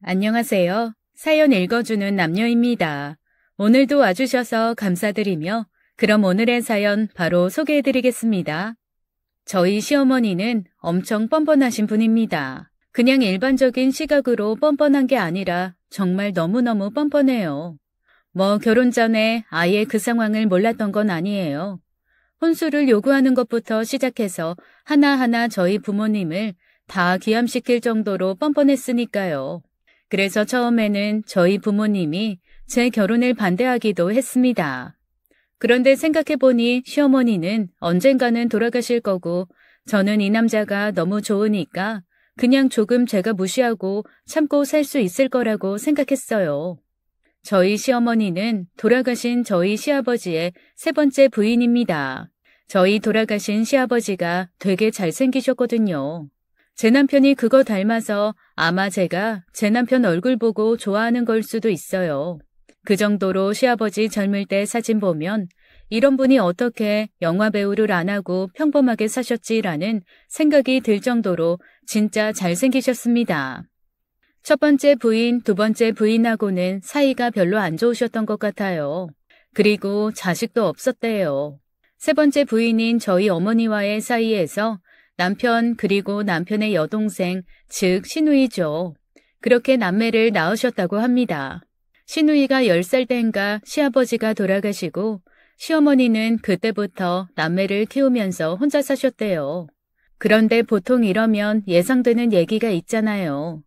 안녕하세요. 사연 읽어주는 남녀입니다. 오늘도 와주셔서 감사드리며 그럼 오늘의 사연 바로 소개해드리겠습니다. 저희 시어머니는 엄청 뻔뻔하신 분입니다. 그냥 일반적인 시각으로 뻔뻔한 게 아니라 정말 너무너무 뻔뻔해요. 결혼 전에 아예 그 상황을 몰랐던 건 아니에요. 혼수를 요구하는 것부터 시작해서 하나하나 저희 부모님을 다 기함시킬 정도로 뻔뻔했으니까요. 그래서 처음에는 저희 부모님이 제 결혼을 반대하기도 했습니다. 그런데 생각해보니 시어머니는 언젠가는 돌아가실 거고 저는 이 남자가 너무 좋으니까 그냥 조금 제가 무시하고 참고 살 수 있을 거라고 생각했어요. 저희 시어머니는 돌아가신 저희 시아버지의 세 번째 부인입니다. 저희 돌아가신 시아버지가 되게 잘생기셨거든요. 제 남편이 그거 닮아서 아마 제가 제 남편 얼굴 보고 좋아하는 걸 수도 있어요. 그 정도로 시아버지 젊을 때 사진 보면 이런 분이 어떻게 영화배우를 안 하고 평범하게 사셨지라는 생각이 들 정도로 진짜 잘생기셨습니다. 첫 번째 부인, 두 번째 부인하고는 사이가 별로 안 좋으셨던 것 같아요. 그리고 자식도 없었대요. 세 번째 부인인 저희 어머니와의 사이에서 남편 그리고 남편의 여동생, 즉 시누이죠. 그렇게 남매를 낳으셨다고 합니다. 시누이가 10살 때인가 시아버지가 돌아가시고 시어머니는 그때부터 남매를 키우면서 혼자 사셨대요. 그런데 보통 이러면 예상되는 얘기가 있잖아요.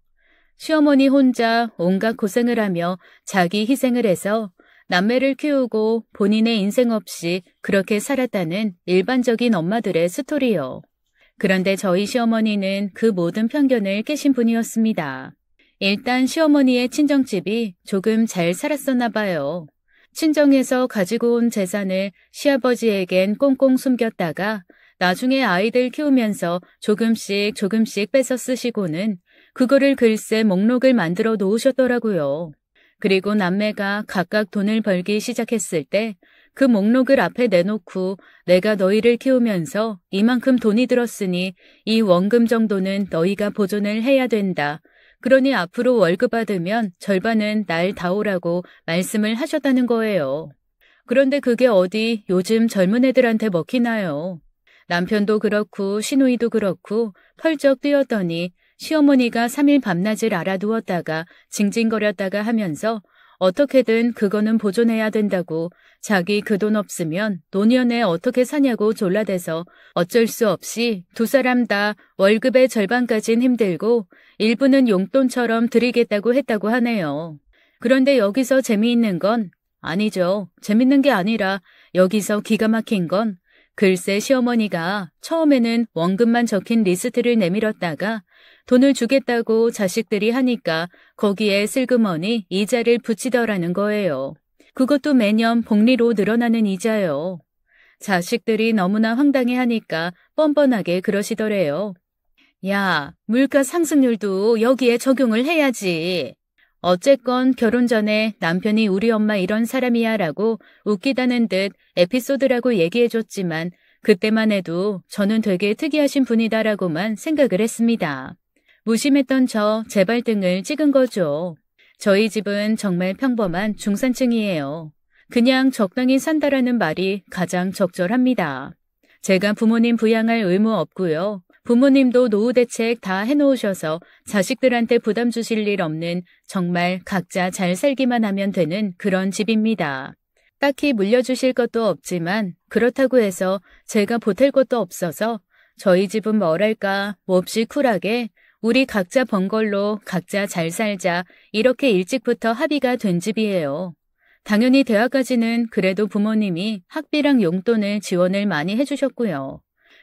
시어머니 혼자 온갖 고생을 하며 자기 희생을 해서 남매를 키우고 본인의 인생 없이 그렇게 살았다는 일반적인 엄마들의 스토리요. 그런데 저희 시어머니는 그 모든 편견을 깨신 분이었습니다. 일단 시어머니의 친정집이 조금 잘 살았었나 봐요. 친정에서 가지고 온 재산을 시아버지에겐 꽁꽁 숨겼다가 나중에 아이들 키우면서 조금씩 뺏어 쓰시고는 그거를 글쎄 목록을 만들어 놓으셨더라고요. 그리고 남매가 각각 돈을 벌기 시작했을 때 그 목록을 앞에 내놓고 내가 너희를 키우면서 이만큼 돈이 들었으니 이 원금 정도는 너희가 보존을 해야 된다. 그러니 앞으로 월급 받으면 절반은 날 다오라고 말씀을 하셨다는 거예요. 그런데 그게 어디 요즘 젊은 애들한테 먹히나요? 남편도 그렇고 시누이도 그렇고 펄쩍 뛰었더니 시어머니가 3일 밤낮을 알아두었다가 징징거렸다가 하면서 어떻게든 그거는 보존해야 된다고 자기 그 돈 없으면 노년에 어떻게 사냐고 졸라대서 어쩔 수 없이 두 사람 다 월급의 절반까진 힘들고 일부는 용돈처럼 드리겠다고 했다고 하네요. 그런데 여기서 재미있는 건 아니죠. 재밌는 게 아니라 여기서 기가 막힌 건 글쎄 시어머니가 처음에는 원금만 적힌 리스트를 내밀었다가 돈을 주겠다고 자식들이 하니까 거기에 슬그머니 이자를 붙이더라는 거예요. 그것도 매년 복리로 늘어나는 이자요. 자식들이 너무나 황당해하니까 뻔뻔하게 그러시더래요. 야, 물가 상승률도 여기에 적용을 해야지. 어쨌건 결혼 전에 남편이 우리 엄마 이런 사람이야 라고 웃기다는 듯 에피소드라고 얘기해줬지만 그때만 해도 저는 되게 특이하신 분이다라고만 생각을 했습니다. 무심했던 제 발등을 찍은 거죠. 저희 집은 정말 평범한 중산층이에요. 그냥 적당히 산다라는 말이 가장 적절합니다. 제가 부모님 부양할 의무 없고요. 부모님도 노후 대책 다 해놓으셔서 자식들한테 부담 주실 일 없는 정말 각자 잘 살기만 하면 되는 그런 집입니다. 딱히 물려주실 것도 없지만 그렇다고 해서 제가 보탤 것도 없어서 저희 집은 뭐랄까 몹시 쿨하게 우리 각자 번 걸로 각자 잘 살자 이렇게 일찍부터 합의가 된 집이에요. 당연히 대학까지는 그래도 부모님이 학비랑 용돈을 지원을 많이 해주셨고요.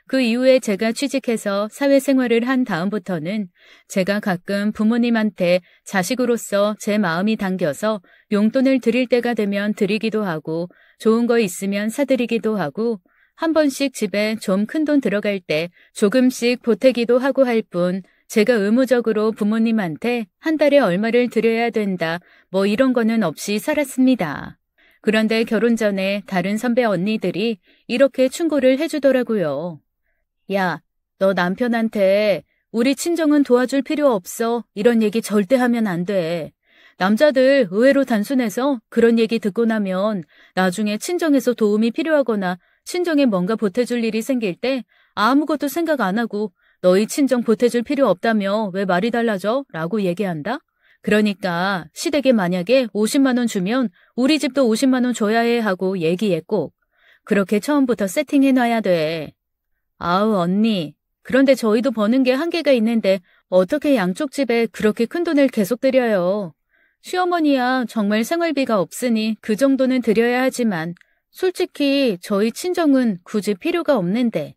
그 이후에 제가 취직해서 사회생활을 한 다음부터는 제가 가끔 부모님한테 자식으로서 제 마음이 당겨서 용돈을 드릴 때가 되면 드리기도 하고 좋은 거 있으면 사드리기도 하고 한 번씩 집에 좀 큰 돈 들어갈 때 조금씩 보태기도 하고 할 뿐 제가 의무적으로 부모님한테 한 달에 얼마를 드려야 된다 뭐 이런 거는 없이 살았습니다. 그런데 결혼 전에 다른 선배 언니들이 이렇게 충고를 해주더라고요. 야, 너 남편한테 우리 친정은 도와줄 필요 없어. 이런 얘기 절대 하면 안 돼. 남자들 의외로 단순해서 그런 얘기 듣고 나면 나중에 친정에서 도움이 필요하거나 친정에 뭔가 보태줄 일이 생길 때 아무것도 생각 안 하고 너희 친정 보태줄 필요 없다며 왜 말이 달라져? 라고 얘기한다? 그러니까 시댁에 만약에 50만 원 주면 우리 집도 50만 원 줘야 해 하고 얘기해 꼭. 그렇게 처음부터 세팅해놔야 돼. 아우 언니. 그런데 저희도 버는 게 한계가 있는데 어떻게 양쪽 집에 그렇게 큰 돈을 계속 들여요. 시어머니야 정말 생활비가 없으니 그 정도는 드려야 하지만 솔직히 저희 친정은 굳이 필요가 없는데.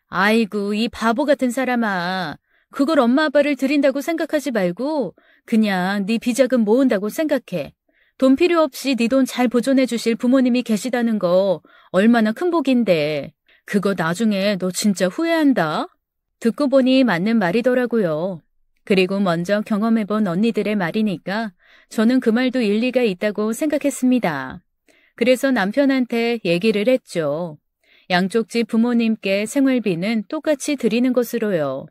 아이고 이 바보 같은 사람아. 그걸 엄마 아빠를 드린다고 생각하지 말고 그냥 네 비자금 모은다고 생각해. 돈 필요 없이 네 돈 잘 보존해 주실 부모님이 계시다는 거 얼마나 큰 복인데. 그거 나중에 너 진짜 후회한다. 듣고 보니 맞는 말이더라고요. 그리고 먼저 경험해본 언니들의 말이니까 저는 그 말도 일리가 있다고 생각했습니다. 그래서 남편한테 얘기를 했죠. 양쪽 집 부모님께 생활비는 똑같이 드리는 것으로요.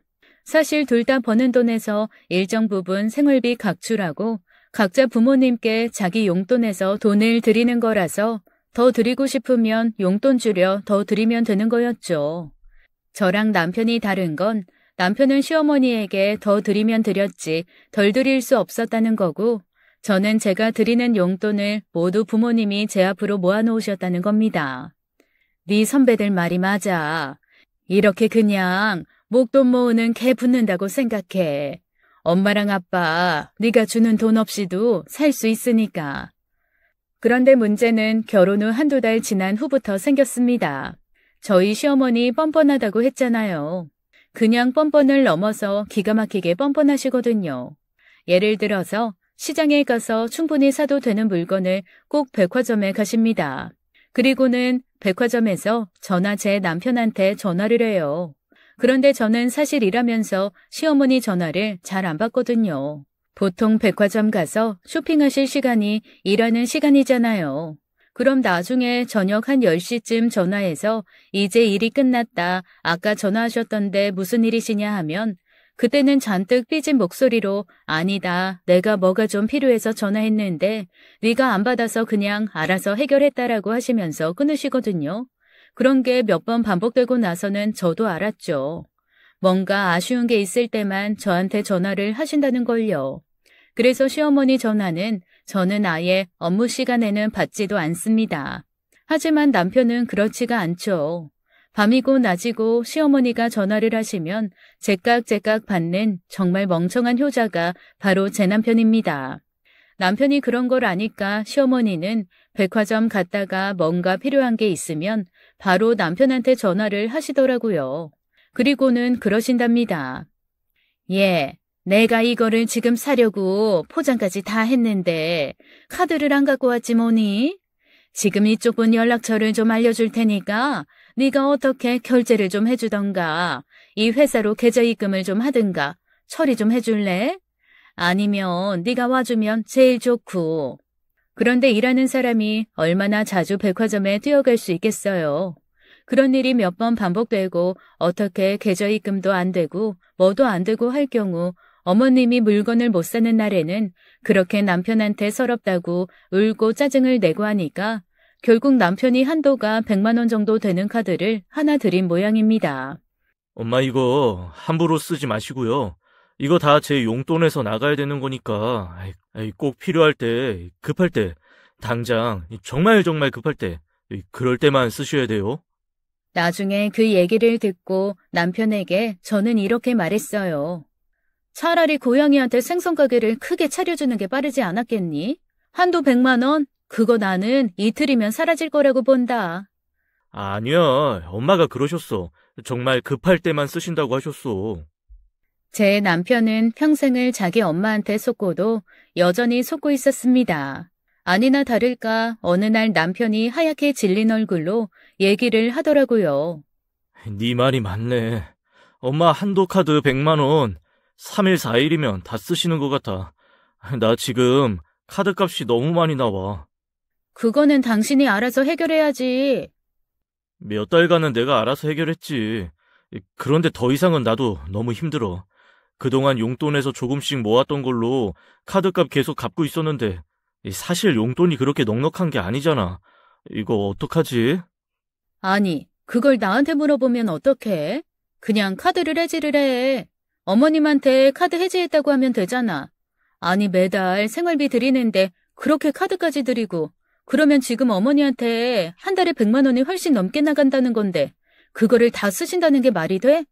사실 둘 다 버는 돈에서 일정 부분 생활비 각출하고 각자 부모님께 자기 용돈에서 돈을 드리는 거라서 더 드리고 싶으면 용돈 줄여 더 드리면 되는 거였죠. 저랑 남편이 다른 건 남편은 시어머니에게 더 드리면 드렸지 덜 드릴 수 없었다는 거고 저는 제가 드리는 용돈을 모두 부모님이 제 앞으로 모아놓으셨다는 겁니다. 네 선배들 말이 맞아. 이렇게 그냥 목돈 모으는 개 붙는다고 생각해. 엄마랑 아빠 네가 주는 돈 없이도 살 수 있으니까. 그런데 문제는 결혼 후 한두 달 지난 후부터 생겼습니다. 저희 시어머니 뻔뻔하다고 했잖아요. 그냥 뻔뻔을 넘어서 기가 막히게 뻔뻔하시거든요. 예를 들어서 시장에 가서 충분히 사도 되는 물건을 꼭 백화점에 가십니다. 그리고는 백화점에서 저나 제 남편한테 전화를 해요. 그런데 저는 사실 일하면서 시어머니 전화를 잘 안 받거든요. 보통 백화점 가서 쇼핑하실 시간이 일하는 시간이잖아요. 그럼 나중에 저녁 한 10시쯤 전화해서 이제 일이 끝났다. 아까 전화하셨던데 무슨 일이시냐 하면 그때는 잔뜩 삐진 목소리로 아니다. 내가 뭐가 좀 필요해서 전화했는데 네가 안 받아서 그냥 알아서 해결했다라고 하시면서 끊으시거든요. 그런 게 몇 번 반복되고 나서는 저도 알았죠. 뭔가 아쉬운 게 있을 때만 저한테 전화를 하신다는 걸요. 그래서 시어머니 전화는 저는 아예 업무 시간에는 받지도 않습니다. 하지만 남편은 그렇지가 않죠. 밤이고 낮이고 시어머니가 전화를 하시면 제깍제깍 받는 정말 멍청한 효자가 바로 제 남편입니다. 남편이 그런 걸 아니까 시어머니는 백화점 갔다가 뭔가 필요한 게 있으면 바로 남편한테 전화를 하시더라고요. 그리고는 그러신답니다. 예, 내가 이거를 지금 사려고 포장까지 다 했는데 카드를 안 갖고 왔지 뭐니? 지금 이쪽 분 연락처를 좀 알려줄 테니까 네가 어떻게 결제를 좀 해주던가 이 회사로 계좌 입금을 좀 하든가 처리 좀 해줄래? 아니면 네가 와주면 제일 좋고. 그런데 일하는 사람이 얼마나 자주 백화점에 뛰어갈 수 있겠어요. 그런 일이 몇 번 반복되고 어떻게 계좌 입금도 안 되고 뭐도 안 되고 할 경우 어머님이 물건을 못 사는 날에는 그렇게 남편한테 서럽다고 울고 짜증을 내고 하니까 결국 남편이 한도가 100만 원 정도 되는 카드를 하나 드린 모양입니다. 엄마 이거 함부로 쓰지 마시고요. 이거 다 제 용돈에서 나가야 되는 거니까 꼭 필요할 때, 급할 때, 당장 정말 급할 때, 그럴 때만 쓰셔야 돼요. 나중에 그 얘기를 듣고 남편에게 저는 이렇게 말했어요. 차라리 고양이한테 생선 가게를 크게 차려주는 게 빠르지 않았겠니? 한도 100만 원? 그거 나는 이틀이면 사라질 거라고 본다. 아니야, 엄마가 그러셨어. 정말 급할 때만 쓰신다고 하셨어. 제 남편은 평생을 자기 엄마한테 속고도 여전히 속고 있었습니다. 아니나 다를까 어느 날 남편이 하얗게 질린 얼굴로 얘기를 하더라고요. 네 말이 맞네. 엄마 한도 카드 100만 원 3일 4일이면 다 쓰시는 것 같아. 나 지금 카드 값이 너무 많이 나와. 그거는 당신이 알아서 해결해야지. 몇 달간은 내가 알아서 해결했지. 그런데 더 이상은 나도 너무 힘들어. 그동안 용돈에서 조금씩 모았던 걸로 카드값 계속 갚고 있었는데 사실 용돈이 그렇게 넉넉한 게 아니잖아. 이거 어떡하지? 아니, 그걸 나한테 물어보면 어떡해? 그냥 카드를 해지를 해. 어머님한테 카드 해지했다고 하면 되잖아. 아니, 매달 생활비 드리는데 그렇게 카드까지 드리고 그러면 지금 어머니한테 한 달에 100만 원이 훨씬 넘게 나간다는 건데 그거를 다 쓰신다는 게 말이 돼?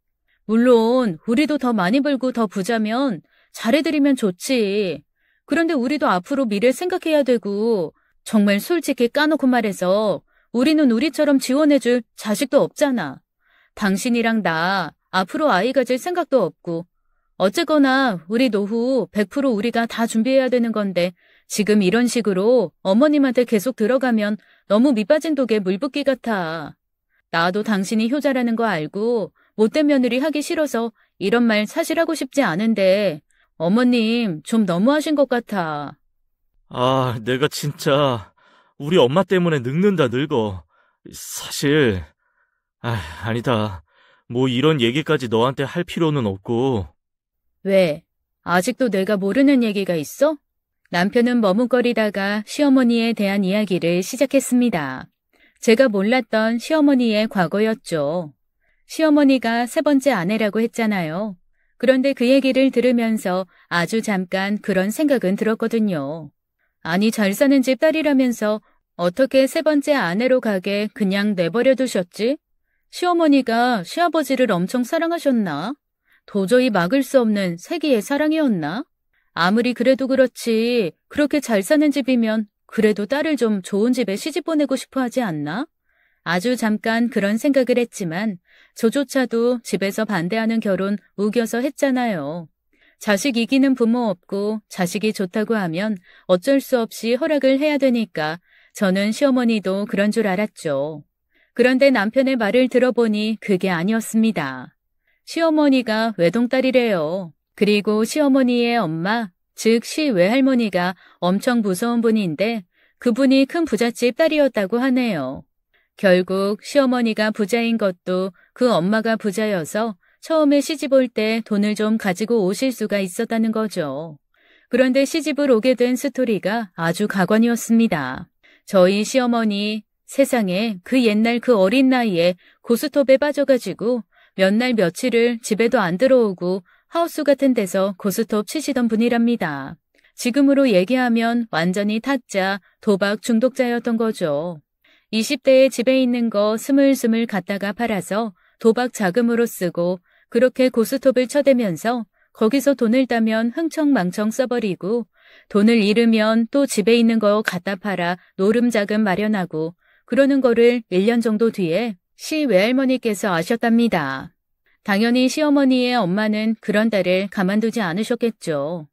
물론 우리도 더 많이 벌고 더 부자면 잘해드리면 좋지. 그런데 우리도 앞으로 미래 생각해야 되고 정말 솔직히 까놓고 말해서 우리는 우리처럼 지원해줄 자식도 없잖아. 당신이랑 나 앞으로 아이 가질 생각도 없고 어쨌거나 우리 노후 100% 우리가 다 준비해야 되는 건데 지금 이런 식으로 어머님한테 계속 들어가면 너무 밑빠진 독에 물 붓기 같아. 나도 당신이 효자라는 거 알고 못된 며느리 하기 싫어서 이런 말 사실 하고 싶지 않은데 어머님 좀 너무하신 것 같아. 아, 내가 진짜 우리 엄마 때문에 늙는다 늙어. 사실 아니다. 뭐 이런 얘기까지 너한테 할 필요는 없고. 왜? 아직도 내가 모르는 얘기가 있어? 남편은 머뭇거리다가 시어머니에 대한 이야기를 시작했습니다. 제가 몰랐던 시어머니의 과거였죠. 시어머니가 3번째 아내라고 했잖아요. 그런데 그 얘기를 들으면서 아주 잠깐 그런 생각은 들었거든요. 아니, 잘 사는 집 딸이라면서 어떻게 3번째 아내로 가게 그냥 내버려 두셨지? 시어머니가 시아버지를 엄청 사랑하셨나? 도저히 막을 수 없는 세기의 사랑이었나? 아무리 그래도 그렇지 그렇게 잘 사는 집이면 그래도 딸을 좀 좋은 집에 시집 보내고 싶어 하지 않나? 아주 잠깐 그런 생각을 했지만 저조차도 집에서 반대하는 결혼 우겨서 했잖아요. 자식 이기는 부모 없고 자식이 좋다고 하면 어쩔 수 없이 허락을 해야 되니까 저는 시어머니도 그런 줄 알았죠. 그런데 남편의 말을 들어보니 그게 아니었습니다. 시어머니가 외동딸이래요. 그리고 시어머니의 엄마, 즉 시외할머니가 엄청 무서운 분인데 그분이 큰 부잣집 딸이었다고 하네요. 결국 시어머니가 부자인 것도 그 엄마가 부자여서 처음에 시집 올 때 돈을 좀 가지고 오실 수가 있었다는 거죠. 그런데 시집을 오게 된 스토리가 아주 가관이었습니다. 저희 시어머니 세상에 그 옛날 그 어린 나이에 고스톱에 빠져가지고 몇 날 며칠을 집에도 안 들어오고 하우스 같은 데서 고스톱 치시던 분이랍니다. 지금으로 얘기하면 완전히 타짜, 도박 중독자였던 거죠. 20대에 집에 있는 거 스물스물 갖다가 팔아서 도박 자금으로 쓰고 그렇게 고스톱을 쳐대면서 거기서 돈을 따면 흥청망청 써버리고 돈을 잃으면 또 집에 있는 거 갖다 팔아 노름 자금 마련하고 그러는 거를 1년 정도 뒤에 시 외할머니께서 아셨답니다. 당연히 시어머니의 엄마는 그런 딸을 가만두지 않으셨겠죠.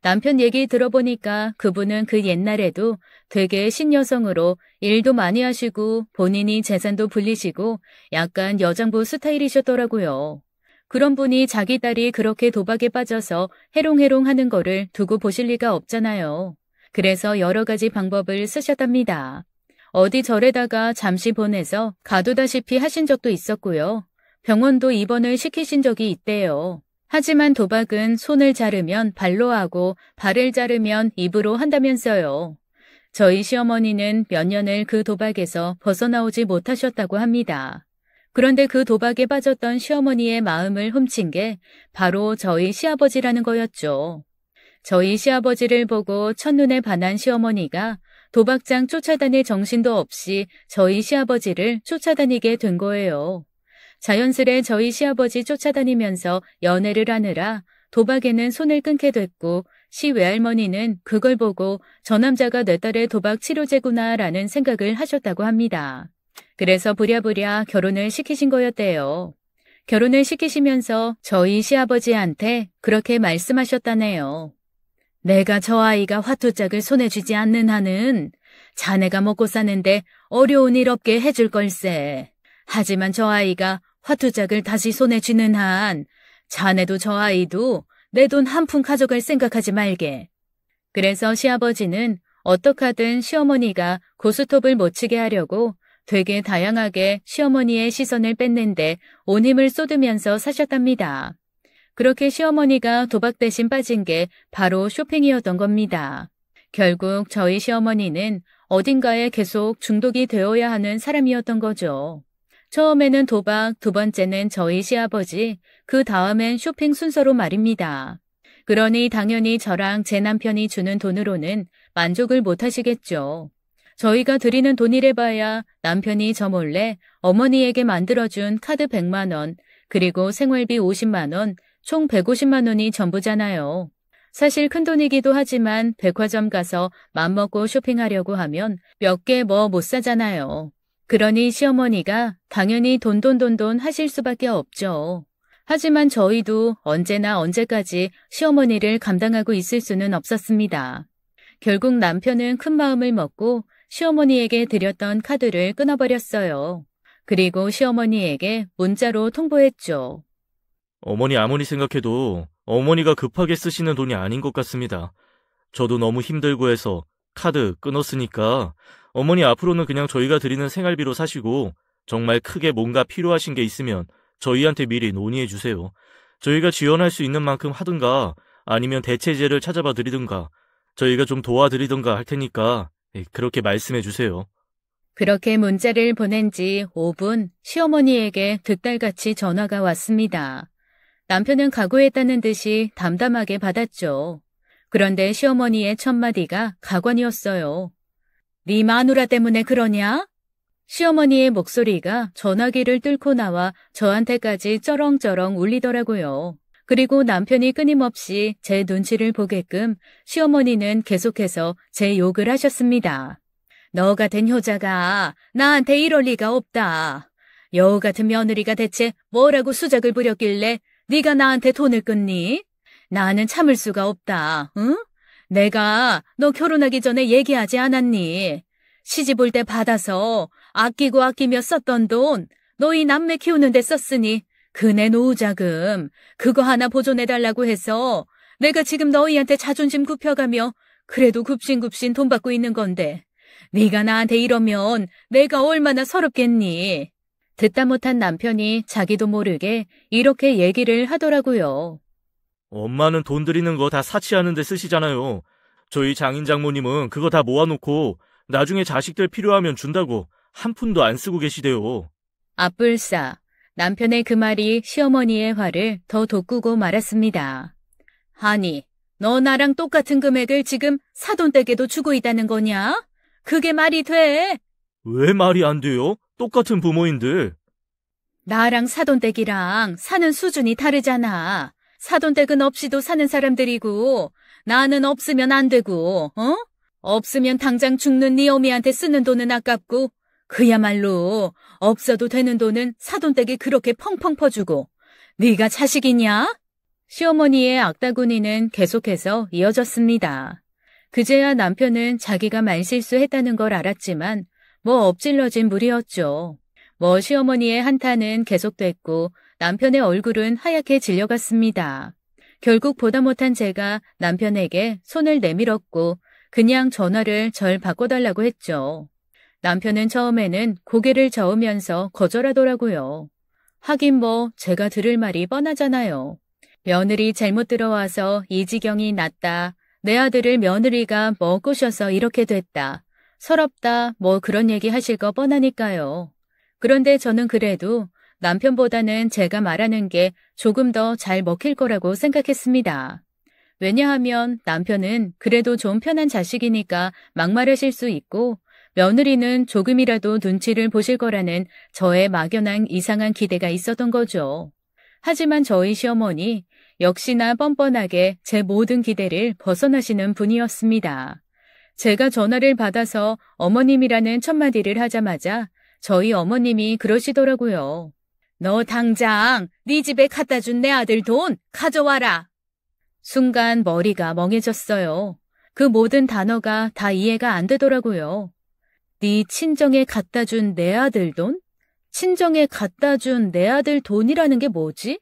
남편 얘기 들어보니까 그분은 그 옛날에도 되게 신여성으로 일도 많이 하시고 본인이 재산도 불리시고 약간 여장부 스타일이셨더라고요. 그런 분이 자기 딸이 그렇게 도박에 빠져서 해롱해롱 하는 거를 두고 보실 리가 없잖아요. 그래서 여러 가지 방법을 쓰셨답니다. 어디 절에다가 잠시 보내서 가두다시피 하신 적도 있었고요. 병원도 입원을 시키신 적이 있대요. 하지만 도박은 손을 자르면 발로 하고 발을 자르면 입으로 한다면서요. 저희 시어머니는 몇 년을 그 도박에서 벗어나오지 못하셨다고 합니다. 그런데 그 도박에 빠졌던 시어머니의 마음을 훔친 게 바로 저희 시아버지라는 거였죠. 저희 시아버지를 보고 첫눈에 반한 시어머니가 도박장 쫓아다닐 정신도 없이 저희 시아버지를 쫓아다니게 된 거예요. 자연스레 저희 시아버지 쫓아다니면서 연애를 하느라 도박에는 손을 끊게 됐고 시 외할머니는 그걸 보고 저 남자가 내 딸의 도박 치료제구나라는 생각을 하셨다고 합니다. 그래서 부랴부랴 결혼을 시키신 거였대요. 결혼을 시키시면서 저희 시아버지한테 그렇게 말씀하셨다네요. 내가 저 아이가 화투짝을 손에 쥐지 않는 한은 자네가 먹고 사는데 어려운 일 없게 해줄 걸세. 하지만 저 아이가 화투짝을 다시 손에 쥐는 한 자네도 저 아이도 내 돈 한 푼 가져갈 생각하지 말게. 그래서 시아버지는 어떡하든 시어머니가 고스톱을 못 치게 하려고 되게 다양하게 시어머니의 시선을 뺏는데 온 힘을 쏟으면서 사셨답니다. 그렇게 시어머니가 도박 대신 빠진 게 바로 쇼핑이었던 겁니다. 결국 저희 시어머니는 어딘가에 계속 중독이 되어야 하는 사람이었던 거죠. 처음에는 도박, 두 번째는 저희 시아버지, 그 다음엔 쇼핑 순서로 말입니다. 그러니 당연히 저랑 제 남편이 주는 돈으로는 만족을 못 하시겠죠. 저희가 드리는 돈이래 봐야 남편이 저 몰래 어머니에게 만들어준 카드 100만 원, 그리고 생활비 50만 원, 총 150만 원이 전부잖아요. 사실 큰돈이기도 하지만 백화점 가서 맘먹고 쇼핑하려고 하면 몇 개 뭐 못 사잖아요. 그러니 시어머니가 당연히 돈 하실 수밖에 없죠. 하지만 저희도 언제나 언제까지 시어머니를 감당하고 있을 수는 없었습니다. 결국 남편은 큰 마음을 먹고 시어머니에게 드렸던 카드를 끊어버렸어요. 그리고 시어머니에게 문자로 통보했죠. 어머니 아무리 생각해도 어머니가 급하게 쓰시는 돈이 아닌 것 같습니다. 저도 너무 힘들고 해서 카드 끊었으니까 어머니 앞으로는 그냥 저희가 드리는 생활비로 사시고 정말 크게 뭔가 필요하신 게 있으면 저희한테 미리 논의해 주세요. 저희가 지원할 수 있는 만큼 하든가 아니면 대체제를 찾아봐 드리든가 저희가 좀 도와드리든가 할 테니까 그렇게 말씀해 주세요. 그렇게 문자를 보낸 지 5분 시어머니에게 득달같이 전화가 왔습니다. 남편은 각오했다는 듯이 담담하게 받았죠. 그런데 시어머니의 첫마디가 가관이었어요. 네 마누라 때문에 그러냐? 시어머니의 목소리가 전화기를 뚫고 나와 저한테까지 쩌렁쩌렁 울리더라고요. 그리고 남편이 끊임없이 제 눈치를 보게끔 시어머니는 계속해서 제 욕을 하셨습니다. 너 같은 효자가 나한테 이럴 리가 없다. 여우 같은 며느리가 대체 뭐라고 수작을 부렸길래 네가 나한테 돈을 끊니? 나는 참을 수가 없다. 응? 내가 너 결혼하기 전에 얘기하지 않았니? 시집 올 때 받아서 아끼고 아끼며 썼던 돈 너희 남매 키우는 데 썼으니 그네 노후자금 그거 하나 보존해달라고 해서 내가 지금 너희한테 자존심 굽혀가며 그래도 굽신굽신 돈 받고 있는 건데 네가 나한테 이러면 내가 얼마나 서럽겠니? 듣다 못한 남편이 자기도 모르게 이렇게 얘기를 하더라고요. 엄마는 돈 드리는 거 다 사치하는 데 쓰시잖아요. 저희 장인 장모님은 그거 다 모아놓고 나중에 자식들 필요하면 준다고 한 푼도 안 쓰고 계시대요. 앞불싸 남편의 그 말이 시어머니의 화를 더 돋구고 말았습니다. 아니, 너 나랑 똑같은 금액을 지금 사돈댁에도 주고 있다는 거냐? 그게 말이 돼? 왜 말이 안 돼요? 똑같은 부모인들. 나랑 사돈댁이랑 사는 수준이 다르잖아. 사돈댁은 없이도 사는 사람들이고 나는 없으면 안 되고, 어? 없으면 당장 죽는 네 어미한테 쓰는 돈은 아깝고 그야말로 없어도 되는 돈은 사돈댁이 그렇게 펑펑 퍼주고 네가 자식이냐? 시어머니의 악다구니는 계속해서 이어졌습니다. 그제야 남편은 자기가 말실수했다는 걸 알았지만 뭐 엎질러진 물이었죠. 뭐 시어머니의 한탄은 계속됐고 남편의 얼굴은 하얗게 질려갔습니다. 결국 보다 못한 제가 남편에게 손을 내밀었고 그냥 전화를 절 바꿔달라고 했죠. 남편은 처음에는 고개를 저으면서 거절하더라고요. 하긴 뭐 제가 들을 말이 뻔하잖아요. 며느리 잘못 들어와서 이 지경이 났다. 내 아들을 며느리가 뭐 꼬셔서 이렇게 됐다. 서럽다. 뭐 그런 얘기 하실 거 뻔하니까요. 그런데 저는 그래도 남편보다는 제가 말하는 게 조금 더 잘 먹힐 거라고 생각했습니다. 왜냐하면 남편은 그래도 좀 편한 자식이니까 막말하실 수 있고 며느리는 조금이라도 눈치를 보실 거라는 저의 막연한 이상한 기대가 있었던 거죠. 하지만 저희 시어머니 역시나 뻔뻔하게 제 모든 기대를 벗어나시는 분이었습니다. 제가 전화를 받아서 어머님이라는 첫마디를 하자마자 저희 어머님이 그러시더라고요. 너 당장 네 집에 갖다 준 내 아들 돈 가져와라. 순간 머리가 멍해졌어요. 그 모든 단어가 다 이해가 안 되더라고요. 네 친정에 갖다 준 내 아들 돈? 친정에 갖다 준 내 아들 돈이라는 게 뭐지?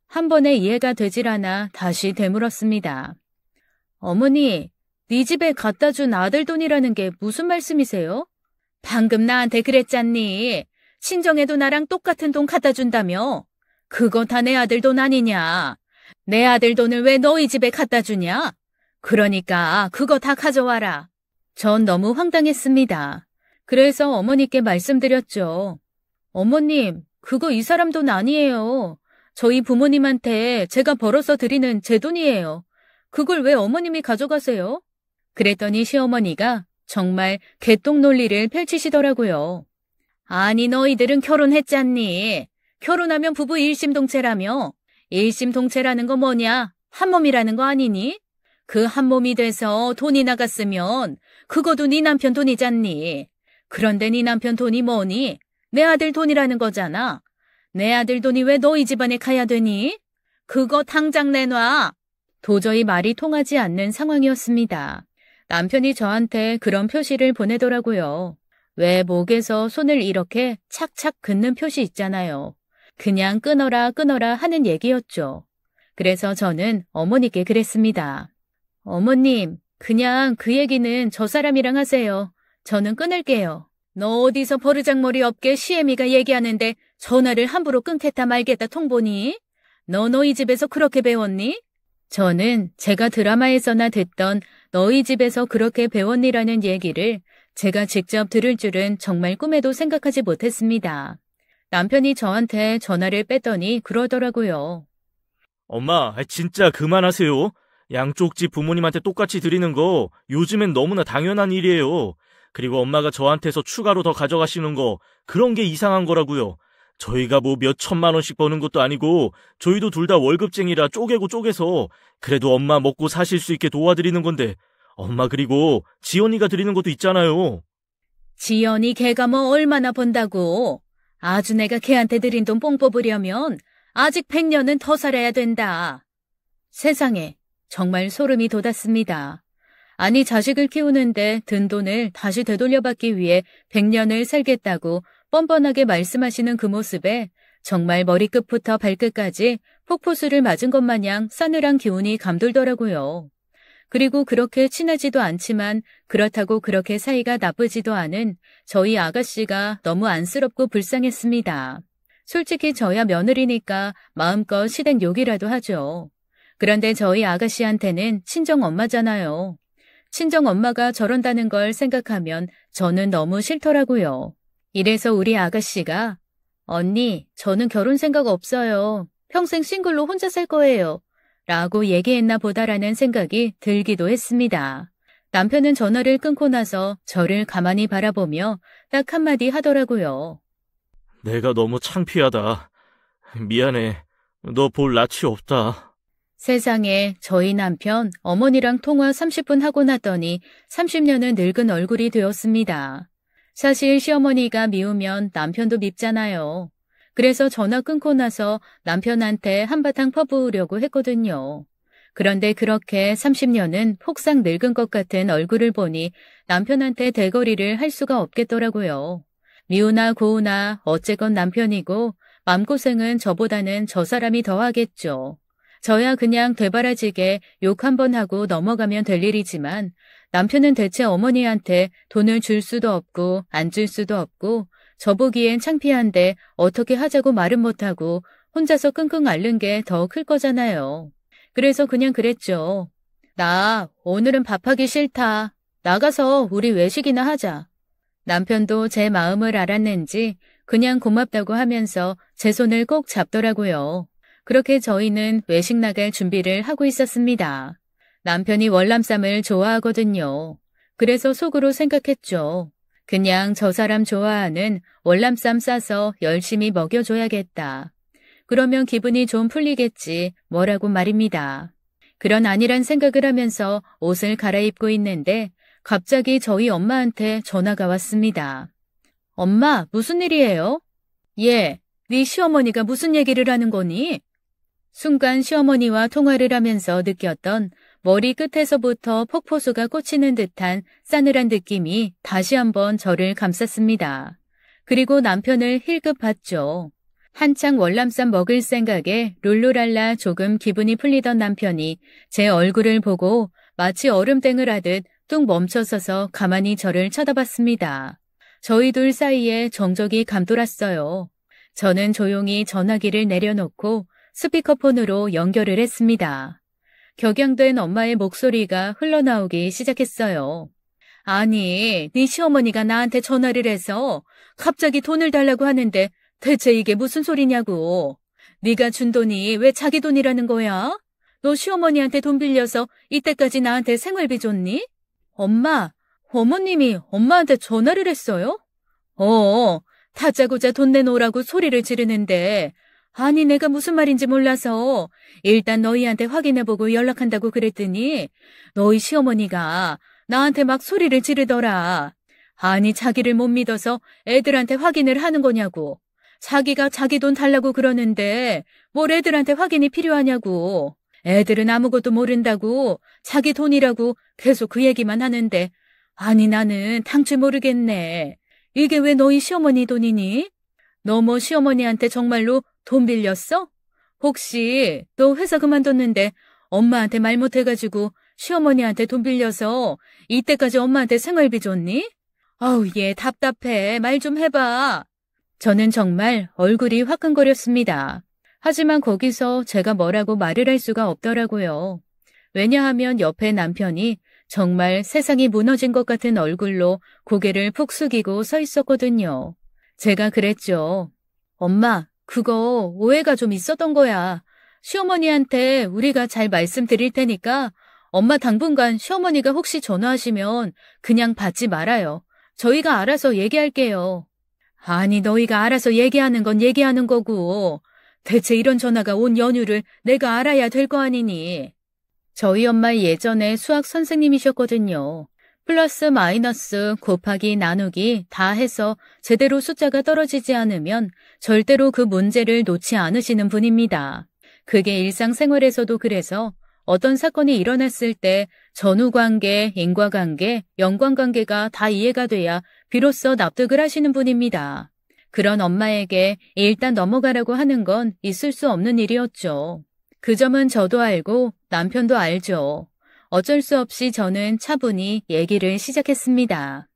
한 번에 이해가 되질 않아 다시 되물었습니다. 어머니, 네 집에 갖다 준 아들 돈이라는 게 무슨 말씀이세요? 방금 나한테 그랬잖니. 친정에도 나랑 똑같은 돈 갖다 준다며. 그거 다 내 아들 돈 아니냐. 내 아들 돈을 왜 너희 집에 갖다 주냐? 그러니까 그거 다 가져와라. 전 너무 황당했습니다. 그래서 어머니께 말씀드렸죠. 어머님, 그거 이 사람 돈 아니에요. 저희 부모님한테 제가 벌어서 드리는 제 돈이에요. 그걸 왜 어머님이 가져가세요? 그랬더니 시어머니가 정말 개똥 논리를 펼치시더라고요. 아니, 너희들은 결혼했잖니. 결혼하면 부부 일심동체라며. 일심동체라는 거 뭐냐? 한 몸이라는 거 아니니? 그 한 몸이 돼서 돈이 나갔으면 그것도 네 남편 돈이잖니. 그런데 네 남편 돈이 뭐니? 내 아들 돈이라는 거잖아. 내 아들 돈이 왜 너희 집안에 가야 되니? 그거 당장 내놔. 도저히 말이 통하지 않는 상황이었습니다. 남편이 저한테 그런 표시를 보내더라고요. 왜 목에서 손을 이렇게 착착 긋는 표시 있잖아요. 그냥 끊어라 끊어라 하는 얘기였죠. 그래서 저는 어머니께 그랬습니다. 어머님, 그냥 그 얘기는 저 사람이랑 하세요. 저는 끊을게요. 너 어디서 버르장머리 없게 시애미가 얘기하는데 전화를 함부로 끊겠다 말겠다 통보니? 너 너희 집에서 그렇게 배웠니? 저는 제가 드라마에서나 듣던 너희 집에서 그렇게 배웠니라는 얘기를 제가 직접 들을 줄은 정말 꿈에도 생각하지 못했습니다. 남편이 저한테 전화를 뺐더니 그러더라고요. 엄마, 진짜 그만하세요. 양쪽 집 부모님한테 똑같이 드리는 거 요즘엔 너무나 당연한 일이에요. 그리고 엄마가 저한테서 추가로 더 가져가시는 거 그런 게 이상한 거라고요. 저희가 뭐 몇 천만 원씩 버는 것도 아니고 저희도 둘 다 월급쟁이라 쪼개고 쪼개서 그래도 엄마 먹고 사실 수 있게 도와드리는 건데 엄마 그리고 지연이가 드리는 것도 있잖아요. 지연이 걔가 뭐 얼마나 번다고. 아주 내가 걔한테 드린 돈 뽕 뽑으려면 아직 100년은 더 살아야 된다. 세상에 정말 소름이 돋았습니다. 아니 자식을 키우는데 든 돈을 다시 되돌려받기 위해 100년을 살겠다고 뻔뻔하게 말씀하시는 그 모습에 정말 머리끝부터 발끝까지 폭포수를 맞은 것 마냥 싸늘한 기운이 감돌더라고요. 그리고 그렇게 친하지도 않지만 그렇다고 그렇게 사이가 나쁘지도 않은 저희 아가씨가 너무 안쓰럽고 불쌍했습니다. 솔직히 저야 며느리니까 마음껏 시댁 욕이라도 하죠. 그런데 저희 아가씨한테는 친정엄마잖아요. 친정엄마가 저런다는 걸 생각하면 저는 너무 싫더라고요. 이래서 우리 아가씨가 언니, 저는 결혼 생각 없어요. 평생 싱글로 혼자 살 거예요. 라고 얘기했나 보다라는 생각이 들기도 했습니다. 남편은 전화를 끊고 나서 저를 가만히 바라보며 딱 한마디 하더라고요. 내가 너무 창피하다. 미안해. 너 볼 낯이 없다. 세상에 저희 남편 어머니랑 통화 30분 하고 나더니 30년은 늙은 얼굴이 되었습니다. 사실 시어머니가 미우면 남편도 밉잖아요. 그래서 전화 끊고 나서 남편한테 한바탕 퍼부으려고 했거든요. 그런데 그렇게 30년은 폭삭 늙은 것 같은 얼굴을 보니 남편한테 대거리를 할 수가 없겠더라고요. 미우나 고우나 어쨌건 남편이고 맘고생은 저보다는 저 사람이 더 하겠죠. 저야 그냥 되바라지게 욕 한 번 하고 넘어가면 될 일이지만 남편은 대체 어머니한테 돈을 줄 수도 없고 안 줄 수도 없고 저보기엔 창피한데 어떻게 하자고 말은 못하고 혼자서 끙끙 앓는 게 더 클 거잖아요. 그래서 그냥 그랬죠. 나 오늘은 밥하기 싫다. 나가서 우리 외식이나 하자. 남편도 제 마음을 알았는지 그냥 고맙다고 하면서 제 손을 꼭 잡더라고요. 그렇게 저희는 외식 나갈 준비를 하고 있었습니다. 남편이 월남쌈을 좋아하거든요. 그래서 속으로 생각했죠. 그냥 저 사람 좋아하는 월남쌈 싸서 열심히 먹여줘야겠다. 그러면 기분이 좀 풀리겠지 뭐라고 말입니다. 그런 아니란 생각을 하면서 옷을 갈아입고 있는데 갑자기 저희 엄마한테 전화가 왔습니다. 엄마, 무슨 일이에요? 예, 네 시어머니가 무슨 얘기를 하는 거니? 순간 시어머니와 통화를 하면서 느꼈던 머리 끝에서부터 폭포수가 꽂히는 듯한 싸늘한 느낌이 다시 한번 저를 감쌌습니다. 그리고 남편을 힐끗 봤죠. 한창 월남쌈 먹을 생각에 룰루랄라 조금 기분이 풀리던 남편이 제 얼굴을 보고 마치 얼음땡을 하듯 뚝 멈춰서서 가만히 저를 쳐다봤습니다. 저희 둘 사이에 정적이 감돌았어요. 저는 조용히 전화기를 내려놓고 스피커폰으로 연결을 했습니다. 격양된 엄마의 목소리가 흘러나오기 시작했어요. 아니, 네 시어머니가 나한테 전화를 해서 갑자기 돈을 달라고 하는데 대체 이게 무슨 소리냐고. 네가 준 돈이 왜 자기 돈이라는 거야? 너 시어머니한테 돈 빌려서 이때까지 나한테 생활비 줬니? 엄마, 어머님이 엄마한테 전화를 했어요? 다짜고짜 돈 내놓으라고 소리를 지르는데 아니 내가 무슨 말인지 몰라서 일단 너희한테 확인해보고 연락한다고 그랬더니 너희 시어머니가 나한테 막 소리를 지르더라. 아니 자기를 못 믿어서 애들한테 확인을 하는 거냐고. 자기가 자기 돈 달라고 그러는데 뭘 애들한테 확인이 필요하냐고. 애들은 아무것도 모른다고 자기 돈이라고 계속 그 얘기만 하는데 아니 나는 당최 모르겠네. 이게 왜 너희 시어머니 돈이니? 너 뭐 시어머니한테 정말로 돈 빌렸어? 혹시 너 회사 그만뒀는데 엄마한테 말 못해가지고 시어머니한테 돈 빌려서 이때까지 엄마한테 생활비 줬니? 아우 얘 답답해. 말 좀 해봐. 저는 정말 얼굴이 화끈거렸습니다. 하지만 거기서 제가 뭐라고 말을 할 수가 없더라고요. 왜냐하면 옆에 남편이 정말 세상이 무너진 것 같은 얼굴로 고개를 푹 숙이고 서 있었거든요. 제가 그랬죠. 엄마, 그거 오해가 좀 있었던 거야. 시어머니한테 우리가 잘 말씀드릴 테니까 엄마 당분간 시어머니가 혹시 전화하시면 그냥 받지 말아요. 저희가 알아서 얘기할게요. 아니, 너희가 알아서 얘기하는 건 얘기하는 거고 대체 이런 전화가 온 연유를 내가 알아야 될 거 아니니. 저희 엄마 예전에 수학 선생님이셨거든요. 플러스 마이너스 곱하기 나누기 다 해서 제대로 숫자가 떨어지지 않으면 절대로 그 문제를 놓지 않으시는 분입니다. 그게 일상생활에서도 그래서 어떤 사건이 일어났을 때 전후관계, 인과관계, 연관관계가 다 이해가 돼야 비로소 납득을 하시는 분입니다. 그런 엄마에게 일단 넘어가라고 하는 건 있을 수 없는 일이었죠. 그 점은 저도 알고 남편도 알죠. 어쩔 수 없이 저는 차분히 얘기를 시작했습니다.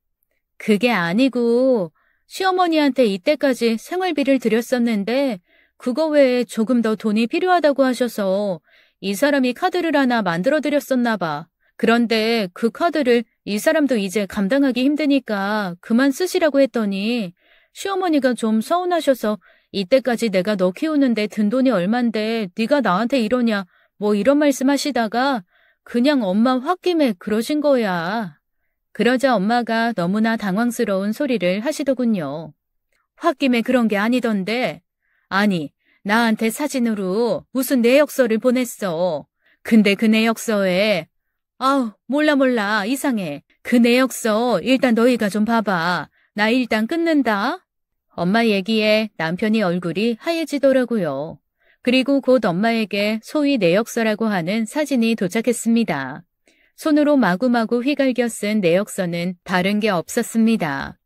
그게 아니고 시어머니한테 이때까지 생활비를 드렸었는데 그거 외에 조금 더 돈이 필요하다고 하셔서 이 사람이 카드를 하나 만들어 드렸었나 봐. 그런데 그 카드를 이 사람도 이제 감당하기 힘드니까 그만 쓰시라고 했더니 시어머니가 좀 서운하셔서 이때까지 내가 너 키우는데 든 돈이 얼만데 네가 나한테 이러냐 뭐 이런 말씀 하시다가 그냥 엄마 홧김에 그러신 거야. 그러자 엄마가 너무나 당황스러운 소리를 하시더군요. 홧김에 그런 게 아니던데. 아니, 나한테 사진으로 무슨 내역서를 보냈어. 근데 그 내역서에 몰라 이상해. 그 내역서 일단 너희가 좀 봐봐. 나 일단 끊는다. 엄마 얘기에 남편이 얼굴이 하얘지더라고요. 그리고 곧 엄마에게 소위 내역서라고 하는 사진이 도착했습니다. 손으로 마구마구 휘갈겨 쓴 내역서는 다른 게 없었습니다.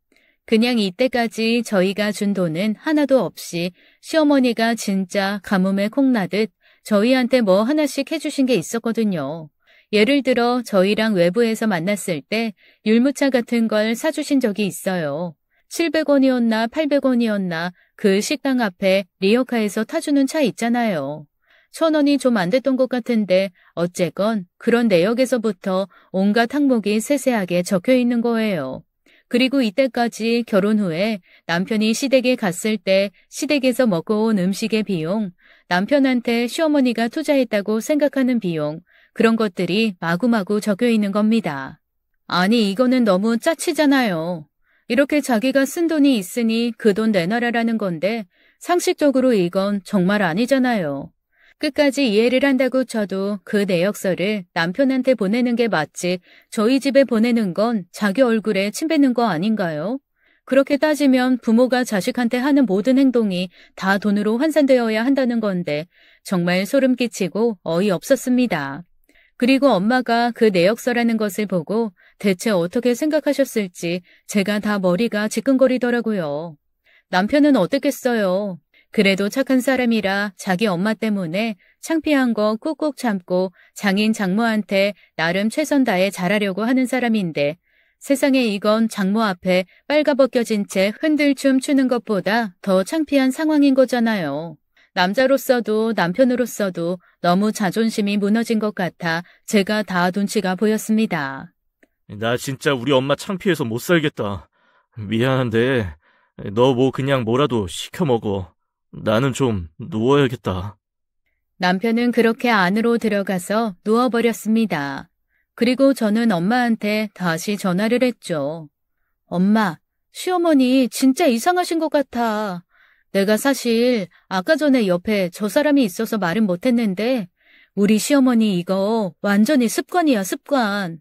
그냥 이때까지 저희가 준 돈은 하나도 없이 시어머니가 진짜 가뭄에 콩나듯 저희한테 뭐 하나씩 해주신 게 있었거든요. 예를 들어 저희랑 외부에서 만났을 때 율무차 같은 걸 사주신 적이 있어요. 700원이었나 800원이었나 그 식당 앞에 리어카에서 타주는 차 있잖아요. 1,000원이 좀 안 됐던 것 같은데 어쨌건 그런 내역에서부터 온갖 항목이 세세하게 적혀 있는 거예요. 그리고 이때까지 결혼 후에 남편이 시댁에 갔을 때 시댁에서 먹고 온 음식의 비용, 남편한테 시어머니가 투자했다고 생각하는 비용, 그런 것들이 마구마구 적혀 있는 겁니다. 아니 이거는 너무 짜치잖아요. 이렇게 자기가 쓴 돈이 있으니 그 돈 내놔라라는 건데 상식적으로 이건 정말 아니잖아요. 끝까지 이해를 한다고 쳐도 그 내역서를 남편한테 보내는 게 맞지 저희 집에 보내는 건 자기 얼굴에 침 뱉는 거 아닌가요? 그렇게 따지면 부모가 자식한테 하는 모든 행동이 다 돈으로 환산되어야 한다는 건데 정말 소름 끼치고 어이없었습니다. 그리고 엄마가 그 내역서라는 것을 보고 대체 어떻게 생각하셨을지 제가 다 머리가 지끈거리더라고요. 남편은 어떻겠어요. 그래도 착한 사람이라 자기 엄마 때문에 창피한 거 꾹꾹 참고 장인 장모한테 나름 최선 다해 잘하려고 하는 사람인데 세상에 이건 장모 앞에 빨가벗겨진 채 흔들춤 추는 것보다 더 창피한 상황인 거잖아요. 남자로서도 남편으로서도 너무 자존심이 무너진 것 같아 제가 다 눈치가 보였습니다. 나 진짜 우리 엄마 창피해서 못 살겠다. 미안한데 너 뭐 그냥 뭐라도 시켜 먹어. 나는 좀 누워야겠다. 남편은 그렇게 안으로 들어가서 누워버렸습니다. 그리고 저는 엄마한테 다시 전화를 했죠. 엄마, 시어머니 진짜 이상하신 것 같아. 내가 사실 아까 전에 옆에 저 사람이 있어서 말은 못했는데 우리 시어머니 이거 완전히 습관이야, 습관.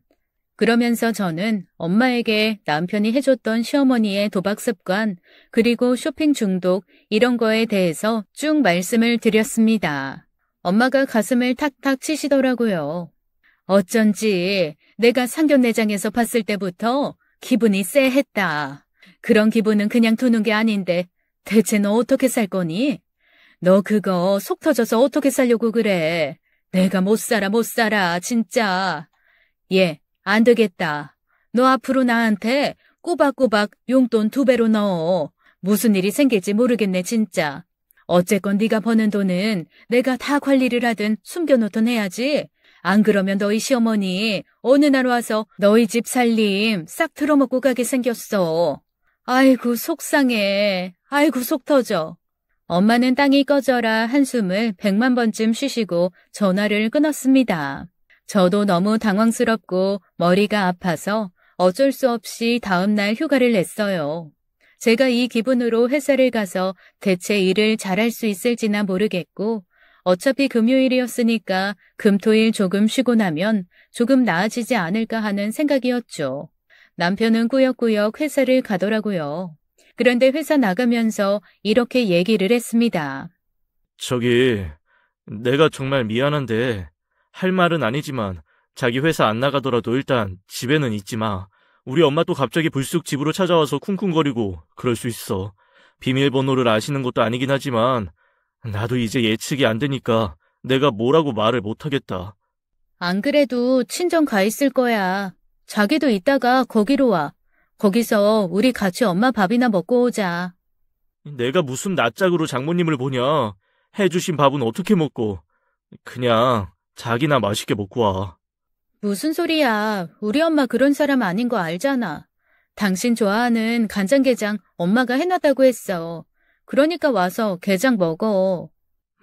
그러면서 저는 엄마에게 남편이 해줬던 시어머니의 도박 습관, 그리고 쇼핑 중독 이런 거에 대해서 쭉 말씀을 드렸습니다. 엄마가 가슴을 탁탁 치시더라고요. 어쩐지 내가 상견례장에서 봤을 때부터 기분이 쎄했다. 그런 기분은 그냥 두는 게 아닌데 대체 너 어떻게 살 거니? 너 그거 속 터져서 어떻게 살려고 그래? 내가 못 살아, 진짜. 예, 안 되겠다. 너 앞으로 나한테 꼬박꼬박 용돈 2배로 넣어. 무슨 일이 생길지 모르겠네, 진짜. 어쨌건 네가 버는 돈은 내가 다 관리를 하든 숨겨놓든 해야지. 안 그러면 너희 시어머니 어느 날 와서 너희 집 살림 싹 틀어먹고 가게 생겼어. 아이고 속상해. 아이고 속 터져. 엄마는 땅이 꺼져라 한숨을 100만 번쯤 쉬시고 전화를 끊었습니다. 저도 너무 당황스럽고 머리가 아파서 어쩔 수 없이 다음날 휴가를 냈어요. 제가 이 기분으로 회사를 가서 대체 일을 잘할 수 있을지나 모르겠고 어차피 금요일이었으니까 금토일 조금 쉬고 나면 조금 나아지지 않을까 하는 생각이었죠. 남편은 꾸역꾸역 회사를 가더라고요. 그런데 회사 나가면서 이렇게 얘기를 했습니다. 저기, 내가 정말 미안한데 할 말은 아니지만 자기 회사 안 나가더라도 일단 집에는 있지 마. 우리 엄마 또 갑자기 불쑥 집으로 찾아와서 쿵쿵거리고 그럴 수 있어. 비밀번호를 아시는 것도 아니긴 하지만 나도 이제 예측이 안 되니까 내가 뭐라고 말을 못하겠다. 안 그래도 친정 가 있을 거야. 자기도 이따가 거기로 와. 거기서 우리 같이 엄마 밥이나 먹고 오자. 내가 무슨 낯짝으로 장모님을 보냐. 해주신 밥은 어떻게 먹고. 그냥 자기나 맛있게 먹고 와. 무슨 소리야. 우리 엄마 그런 사람 아닌 거 알잖아. 당신 좋아하는 간장게장 엄마가 해놨다고 했어. 그러니까 와서 게장 먹어.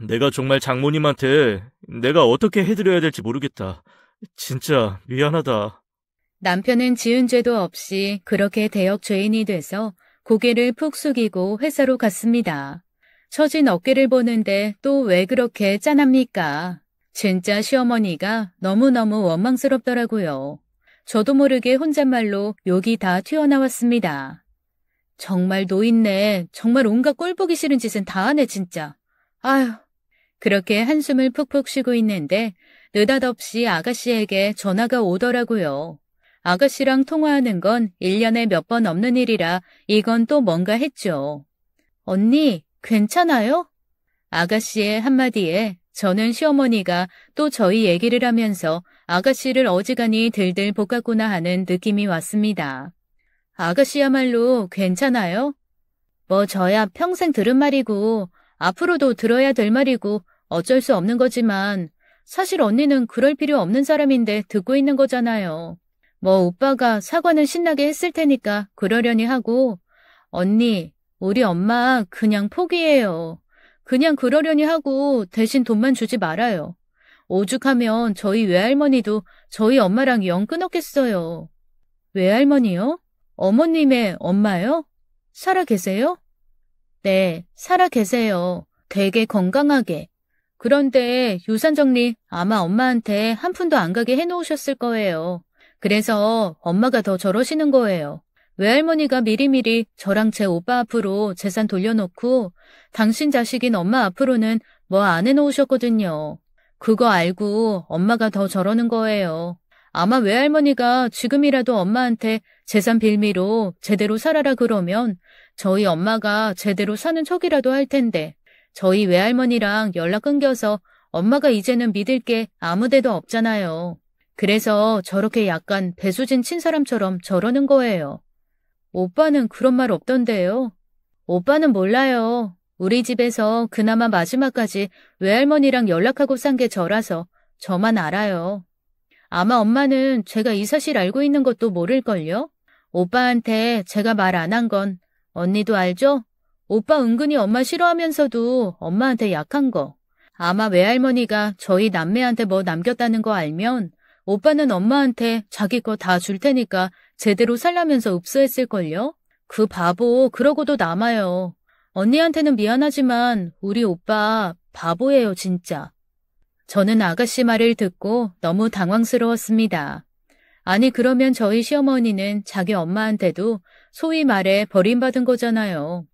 내가 정말 장모님한테 내가 어떻게 해드려야 될지 모르겠다. 진짜 미안하다. 남편은 지은 죄도 없이 그렇게 대역 죄인이 돼서 고개를 푹 숙이고 회사로 갔습니다. 처진 어깨를 보는데 또 왜 그렇게 짠합니까? 진짜 시어머니가 너무너무 원망스럽더라고요. 저도 모르게 혼잣말로 욕이 다 튀어나왔습니다. 정말 노인네, 정말 온갖 꼴보기 싫은 짓은 다 하네 진짜. 아휴. 그렇게 한숨을 푹푹 쉬고 있는데 느닷없이 아가씨에게 전화가 오더라고요. 아가씨랑 통화하는 건 1년에 몇 번 없는 일이라 이건 또 뭔가 했죠. 언니, 괜찮아요? 아가씨의 한마디에 저는 시어머니가 또 저희 얘기를 하면서 아가씨를 어지간히 들들 볶았구나 하는 느낌이 왔습니다. 아가씨야말로 괜찮아요? 뭐 저야 평생 들은 말이고 앞으로도 들어야 될 말이고 어쩔 수 없는 거지만 사실 언니는 그럴 필요 없는 사람인데 듣고 있는 거잖아요. 뭐 오빠가 사과는 신나게 했을 테니까 그러려니 하고 언니, 우리 엄마 그냥 포기해요. 그냥 그러려니 하고 대신 돈만 주지 말아요. 오죽하면 저희 외할머니도 저희 엄마랑 영 끊었겠어요. 외할머니요? 어머님의 엄마요? 살아 계세요? 네, 살아 계세요. 되게 건강하게. 그런데 유산 정리 아마 엄마한테 한 푼도 안 가게 해놓으셨을 거예요. 그래서 엄마가 더 저러시는 거예요. 외할머니가 미리미리 저랑 제 오빠 앞으로 재산 돌려놓고 당신 자식인 엄마 앞으로는 뭐 안 해놓으셨거든요. 그거 알고 엄마가 더 저러는 거예요. 아마 외할머니가 지금이라도 엄마한테 재산 빌미로 제대로 살아라 그러면 저희 엄마가 제대로 사는 척이라도 할 텐데 저희 외할머니랑 연락 끊겨서 엄마가 이제는 믿을 게 아무 데도 없잖아요. 그래서 저렇게 약간 배수진 친 사람처럼 저러는 거예요. 오빠는 그런 말 없던데요. 오빠는 몰라요. 우리 집에서 그나마 마지막까지 외할머니랑 연락하고 산 게 저라서 저만 알아요. 아마 엄마는 제가 이 사실 알고 있는 것도 모를걸요? 오빠한테 제가 말 안 한 건 언니도 알죠? 오빠 은근히 엄마 싫어하면서도 엄마한테 약한 거. 아마 외할머니가 저희 남매한테 뭐 남겼다는 거 알면 오빠는 엄마한테 자기 거 다 줄 테니까 제대로 살라면서 읍수했을걸요? 그 바보 그러고도 남아요. 언니한테는 미안하지만 우리 오빠 바보예요 진짜. 저는 아가씨 말을 듣고 너무 당황스러웠습니다. 아니 그러면 저희 시어머니는 자기 엄마한테도 소위 말해 버림받은 거잖아요.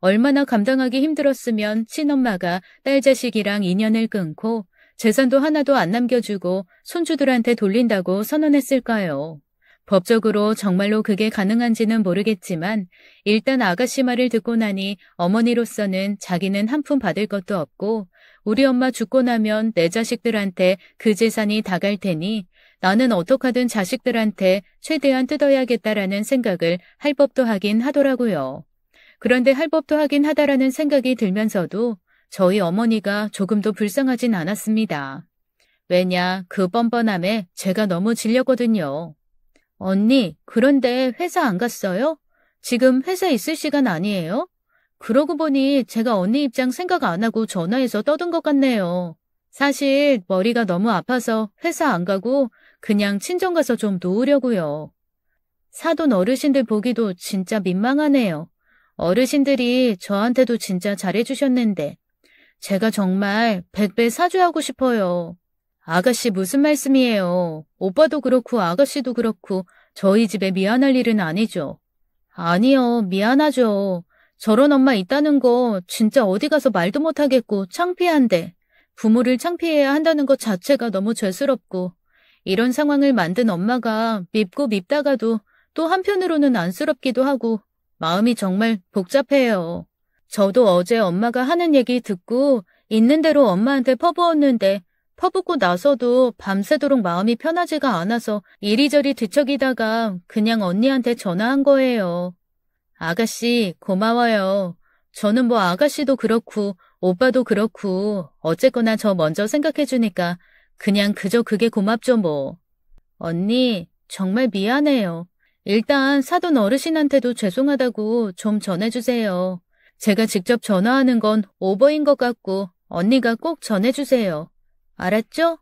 얼마나 감당하기 힘들었으면 친엄마가 딸 자식이랑 인연을 끊고 재산도 하나도 안 남겨주고 손주들한테 돌린다고 선언했을까요? 법적으로 정말로 그게 가능한지는 모르겠지만 일단 아가씨 말을 듣고 나니 어머니로서는 자기는 한 푼 받을 것도 없고 우리 엄마 죽고 나면 내 자식들한테 그 재산이 다 갈 테니 나는 어떡하든 자식들한테 최대한 뜯어야겠다라는 생각을 할 법도 하긴 하더라고요. 그런데 할 법도 하긴 하다라는 생각이 들면서도 저희 어머니가 조금도 불쌍하진 않았습니다. 왜냐, 그 뻔뻔함에 제가 너무 질렸거든요. 언니, 그런데 회사 안 갔어요? 지금 회사 있을 시간 아니에요? 그러고 보니 제가 언니 입장 생각 안 하고 전화해서 떠든 것 같네요. 사실 머리가 너무 아파서 회사 안 가고 그냥 친정 가서 좀 누우려고요. 사돈 어르신들 보기도 진짜 민망하네요. 어르신들이 저한테도 진짜 잘해주셨는데 제가 정말 100배 사죄하고 싶어요. 아가씨 무슨 말씀이에요. 오빠도 그렇고 아가씨도 그렇고 저희 집에 미안할 일은 아니죠. 아니요, 미안하죠. 저런 엄마 있다는 거 진짜 어디 가서 말도 못하겠고 창피한데 부모를 창피해야 한다는 것 자체가 너무 죄스럽고 이런 상황을 만든 엄마가 밉고 밉다가도 또 한편으로는 안쓰럽기도 하고 마음이 정말 복잡해요. 저도 어제 엄마가 하는 얘기 듣고 있는 대로 엄마한테 퍼부었는데 퍼붓고 나서도 밤새도록 마음이 편하지가 않아서 이리저리 뒤척이다가 그냥 언니한테 전화한 거예요. 아가씨 고마워요. 저는 뭐 아가씨도 그렇고 오빠도 그렇고 어쨌거나 저 먼저 생각해주니까 그냥 그저 그게 고맙죠 뭐. 언니 정말 미안해요. 일단 사돈 어르신한테도 죄송하다고 좀 전해주세요. 제가 직접 전화하는 건 오버인 것 같고 언니가 꼭 전해주세요. 알았죠?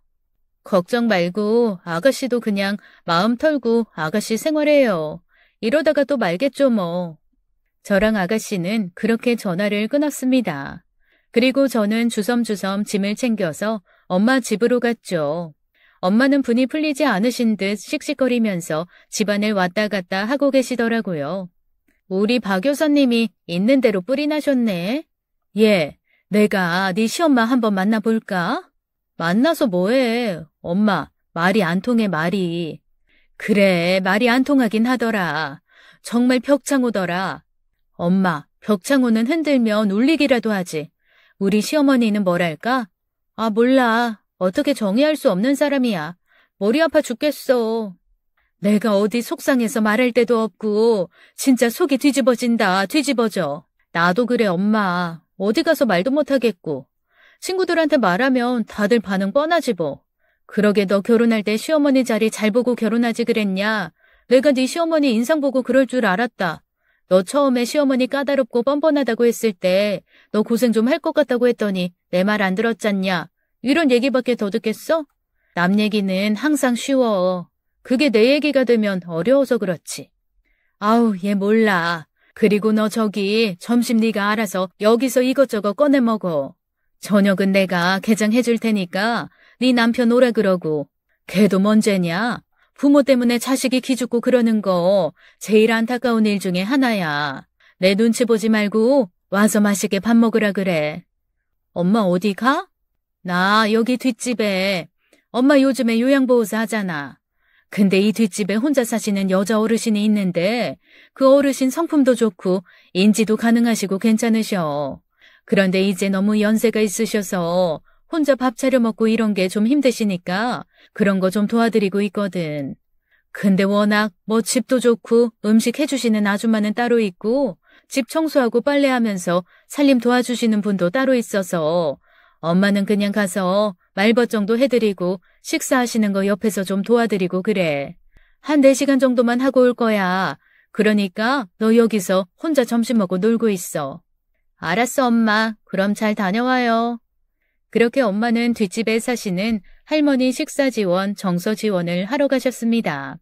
걱정 말고 아가씨도 그냥 마음 털고 아가씨 생활해요. 이러다가 또 말겠죠 뭐. 저랑 아가씨는 그렇게 전화를 끊었습니다. 그리고 저는 주섬주섬 짐을 챙겨서 엄마 집으로 갔죠. 엄마는 분이 풀리지 않으신 듯 씩씩거리면서 집안을 왔다 갔다 하고 계시더라고요. 우리 박 여사님이 있는 대로 뿔이 나셨네. 예, 내가 네 시엄마 한번 만나볼까? 만나서 뭐해? 엄마, 말이 안 통해 말이. 그래, 말이 안 통하긴 하더라. 정말 벽창호더라. 엄마, 벽창호는 흔들면 울리기라도 하지. 우리 시어머니는 뭐랄까? 아, 몰라. 어떻게 정의할 수 없는 사람이야. 머리 아파 죽겠어. 내가 어디 속상해서 말할 데도 없고 진짜 속이 뒤집어진다. 뒤집어져. 나도 그래 엄마. 어디 가서 말도 못하겠고. 친구들한테 말하면 다들 반응 뻔하지 뭐. 그러게 너 결혼할 때 시어머니 자리 잘 보고 결혼하지 그랬냐. 내가 네 시어머니 인상 보고 그럴 줄 알았다. 너 처음에 시어머니 까다롭고 뻔뻔하다고 했을 때 너 고생 좀 할 것 같다고 했더니 내 말 안 들었잖냐. 이런 얘기밖에 더 듣겠어? 남 얘기는 항상 쉬워. 그게 내 얘기가 되면 어려워서 그렇지. 아우 얘 몰라. 그리고 너 저기 점심 네가 알아서 여기서 이것저것 꺼내 먹어. 저녁은 내가 개장해 줄 테니까 네 남편 오라 그러고. 걔도 뭔 죄냐? 부모 때문에 자식이 기죽고 그러는 거 제일 안타까운 일 중에 하나야. 내 눈치 보지 말고 와서 맛있게 밥 먹으라 그래. 엄마 어디 가? 나 여기 뒷집에. 엄마 요즘에 요양보호사 하잖아. 근데 이 뒷집에 혼자 사시는 여자 어르신이 있는데 그 어르신 성품도 좋고 인지도 가능하시고 괜찮으셔. 그런데 이제 너무 연세가 있으셔서 혼자 밥 차려 먹고 이런 게 좀 힘드시니까 그런 거 좀 도와드리고 있거든. 근데 워낙 뭐 집도 좋고 음식 해주시는 아줌마는 따로 있고 집 청소하고 빨래하면서 살림 도와주시는 분도 따로 있어서 엄마는 그냥 가서 말벗 정도 해드리고 식사하시는 거 옆에서 좀 도와드리고 그래. 한 4시간 정도만 하고 올 거야. 그러니까 너 여기서 혼자 점심 먹고 놀고 있어. 알았어, 엄마. 그럼 잘 다녀와요. 그렇게 엄마는 뒷집에 사시는 할머니 식사 지원, 정서 지원을 하러 가셨습니다.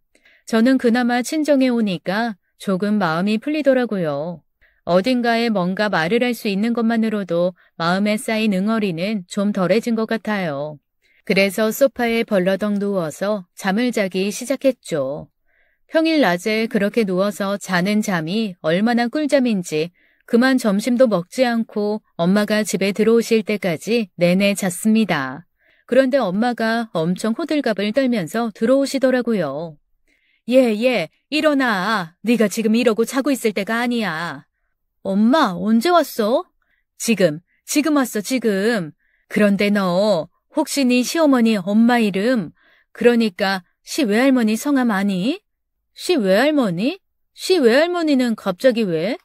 저는 그나마 친정에 오니까 조금 마음이 풀리더라고요. 어딘가에 뭔가 말을 할 수 있는 것만으로도 마음에 쌓인 응어리는 좀 덜해진 것 같아요. 그래서 소파에 벌러덩 누워서 잠을 자기 시작했죠. 평일 낮에 그렇게 누워서 자는 잠이 얼마나 꿀잠인지 그만 점심도 먹지 않고 엄마가 집에 들어오실 때까지 내내 잤습니다. 그런데 엄마가 엄청 호들갑을 떨면서 들어오시더라고요. 얘, 일어나. 네가 지금 이러고 자고 있을 때가 아니야. 엄마, 언제 왔어? 지금 왔어, 지금. 그런데 너 혹시 네 시어머니 엄마 이름, 그러니까 시외할머니 성함 아니? 시외할머니? 시외할머니는 갑자기 왜?